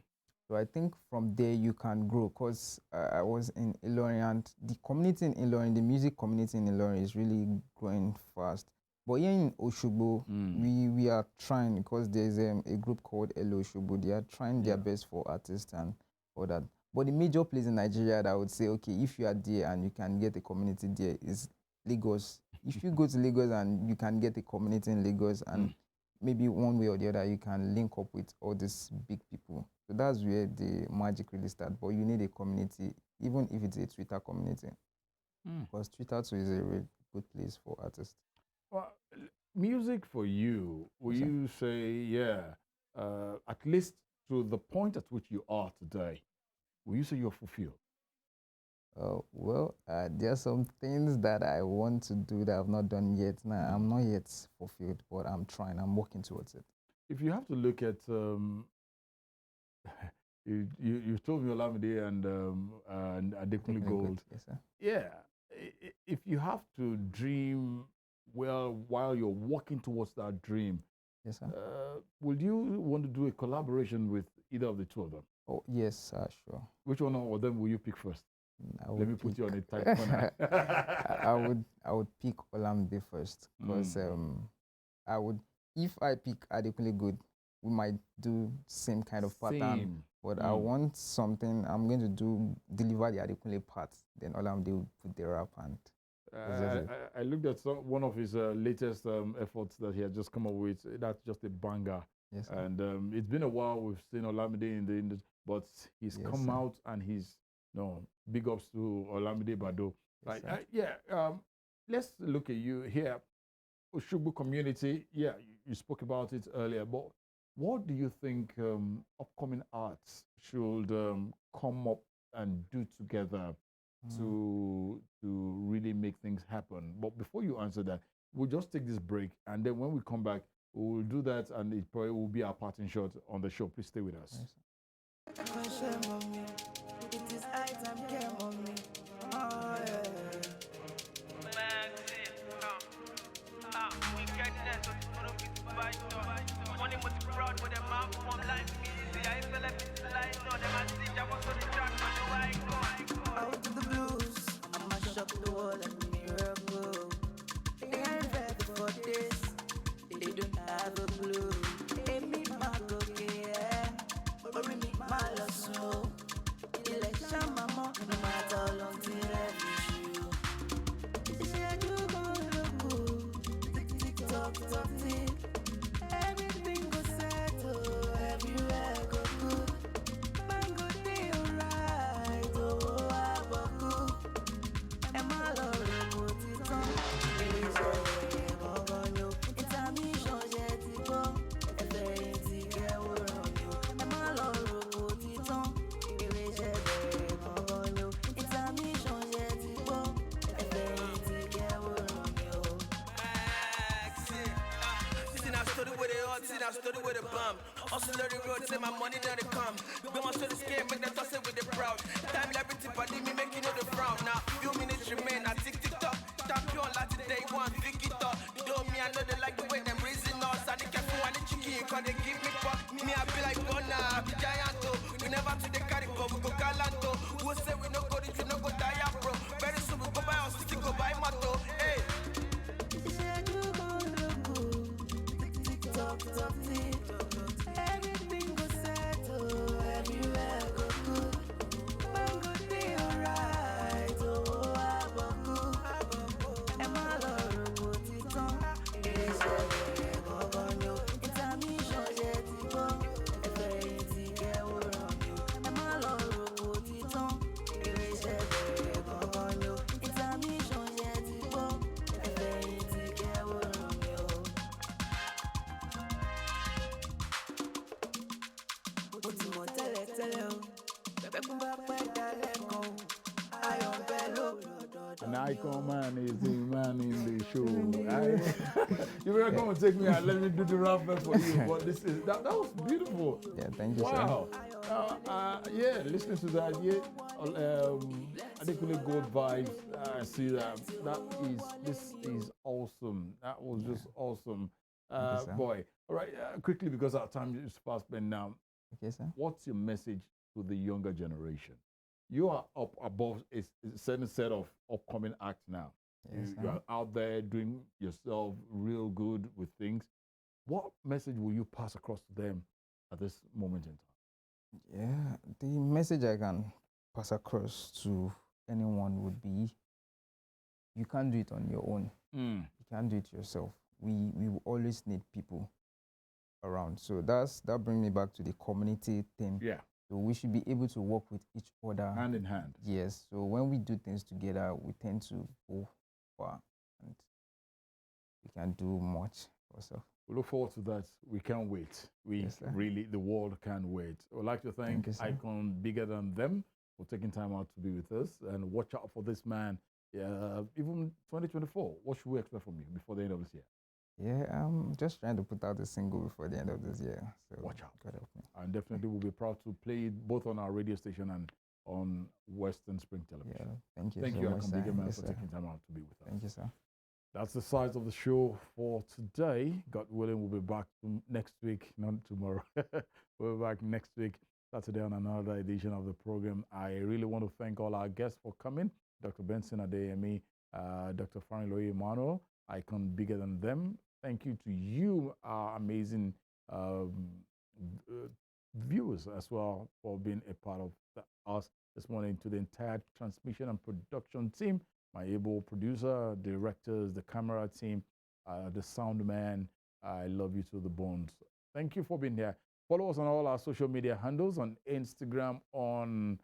So I think from there you can grow, because I was in Ilorin, and the community in Ilorin, the music community in Ilorin is really growing fast. But here in Osogbo, we are trying, because there's a group called Elo Osogbo. They are trying their best for artists and all that. But the major place in Nigeria that I would say, okay, if you are there and you can get a community there, is Lagos. If you go to Lagos and you can get a community in Lagos, and maybe one way or the other you can link up with all these big people. So that's where the magic really starts. But you need a community, even if it's a Twitter community, because Twitter too is a really good place for artists. Well, music for you, will you say, at least to the point at which you are today, will you say you're fulfilled? Well, there are some things that I want to do that I've not done yet. Now, I'm not yet fulfilled, but I'm trying. I'm working towards it. If you have to look at, you told me Olamide and Adekunle Gold. Yes, sir. Yeah, if you have to dream well while you're working towards that dream, yes, sir. Would you want to do a collaboration with either of the two of them? Oh, yes, sure. Which one of them will you pick first? Let me put you on a tight corner. I would pick Olamide first, because if I pick Adekunle Gold, we might do same kind of pattern. But I want something. I'm going to deliver the Adekunle part. Then Olamide will put the rap and. I looked at one of his latest efforts that he had just come up with. That's just a banger. Yes, and it's been a while we've seen Olamide in the industry, but he's come out and he's big ups to Olamide Bado. Yes, right? Let's look at you here. Osogbo community, you spoke about it earlier, but what do you think upcoming arts should come up and do together to really make things happen? But before you answer that, we'll just take this break, and then when we come back, we'll do that, and it probably will be our parting shot on the show. Please stay with us. Yes, It is item came on me. Oh yeah. Money must be proud, but them out from life easy. I feel like it's life, no, them I see, I was on the track, but no, I go. Out to the blues, I mash up the world like miracle. They ain't ready for this, they don't have a clue. They meet my cookie, or we meet my loss, no. Election, mama, no matter how long till every shoe. Say I do go, tick, tock, tick. Everything go settle, everywhere go good. Man go be alright, oh, I go good. And my lord, go to town. It's a mission, jet to go. If there ain't to get around you. And my lord, go to town. It's a mission, jet to go. If there ain't to get around you. I stood with it hot, I stood with a bum. Also learn the road, say my money doesn't come. Go on to the scam, make them toss it with the proud. Time everything but me making all the frown. Now few minutes remain, I tick tock. Champion like today, one pick it up. Though me, I know they like the way them raising us. I think careful when the chicken, cause they give me fuck. Me, I be like Bona, I be Gianto. We never to the carry, but we go Galanto. Who say we no go, we no go die, bro. Very soon we go buy us, still go buy Mato. Hey. Everything go settle, everywhere go good. Man go be alright, oh, I go good. And my lord go to town. It's a mission, jet to go. If there ain't to get around you. And my lord go to town. It's a mission, jet to go. If there ain't to get around you. An icon man is the man in the show. You were going to take me out, let me do the rap for you. But this is that was beautiful. Yeah, thank you, wow. Yeah, listening to that, I think really good vibes. I see that. This is awesome. That was just awesome. Boy. All right, quickly because our time is fast spent now. Okay, sir. What's your message to the younger generation? You are up above a certain set of upcoming acts now. Yes, you are out there doing yourself real good with things. What message will you pass across to them at this moment in time? Yeah, the message I can pass across to anyone would be, you can't do it on your own. You can't do it yourself. We will always need people around. So that brings me back to the community thing. Yeah. So we should be able to work with each other. Hand in hand. Yes. So when we do things together, we tend to go far and we can do much also. We look forward to that. We can't wait. The world can't wait. I'd like to thank Icon Biggerdandem for taking time out to be with us, and watch out for this man. Even 2024, what should we expect from you before the end of this year? Yeah, I'm just trying to put out a single before the end of this year. So watch out. God help me. And definitely we'll be proud to play it both on our radio station and on Western Spring Television. Yeah, thank you so much, Icon Biggerdandem, for taking time out to be with us. Thank you, sir. That's the size of the show for today. God willing, we'll be back next week, not tomorrow. We'll be back next week, Saturday, on another edition of the program. I really want to thank all our guests for coming. Dr. Benson Adeyemi, Dr. Farinloye Emmanuel, Icon Biggerdandem. Thank you to you, our amazing viewers as well, for being a part of us this morning. To the entire transmission and production team, my able producer, directors, the camera team, the sound man, I love you to the bones. Thank you for being here. Follow us on all our social media handles, on Instagram, on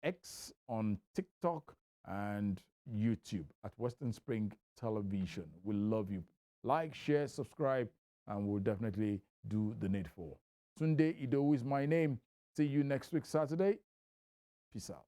X, on TikTok, and YouTube at Western Spring Television. We love you. Like, share, subscribe, and we'll definitely do the needful. Tunde Idowu is my name. See you next week, Saturday. Peace out.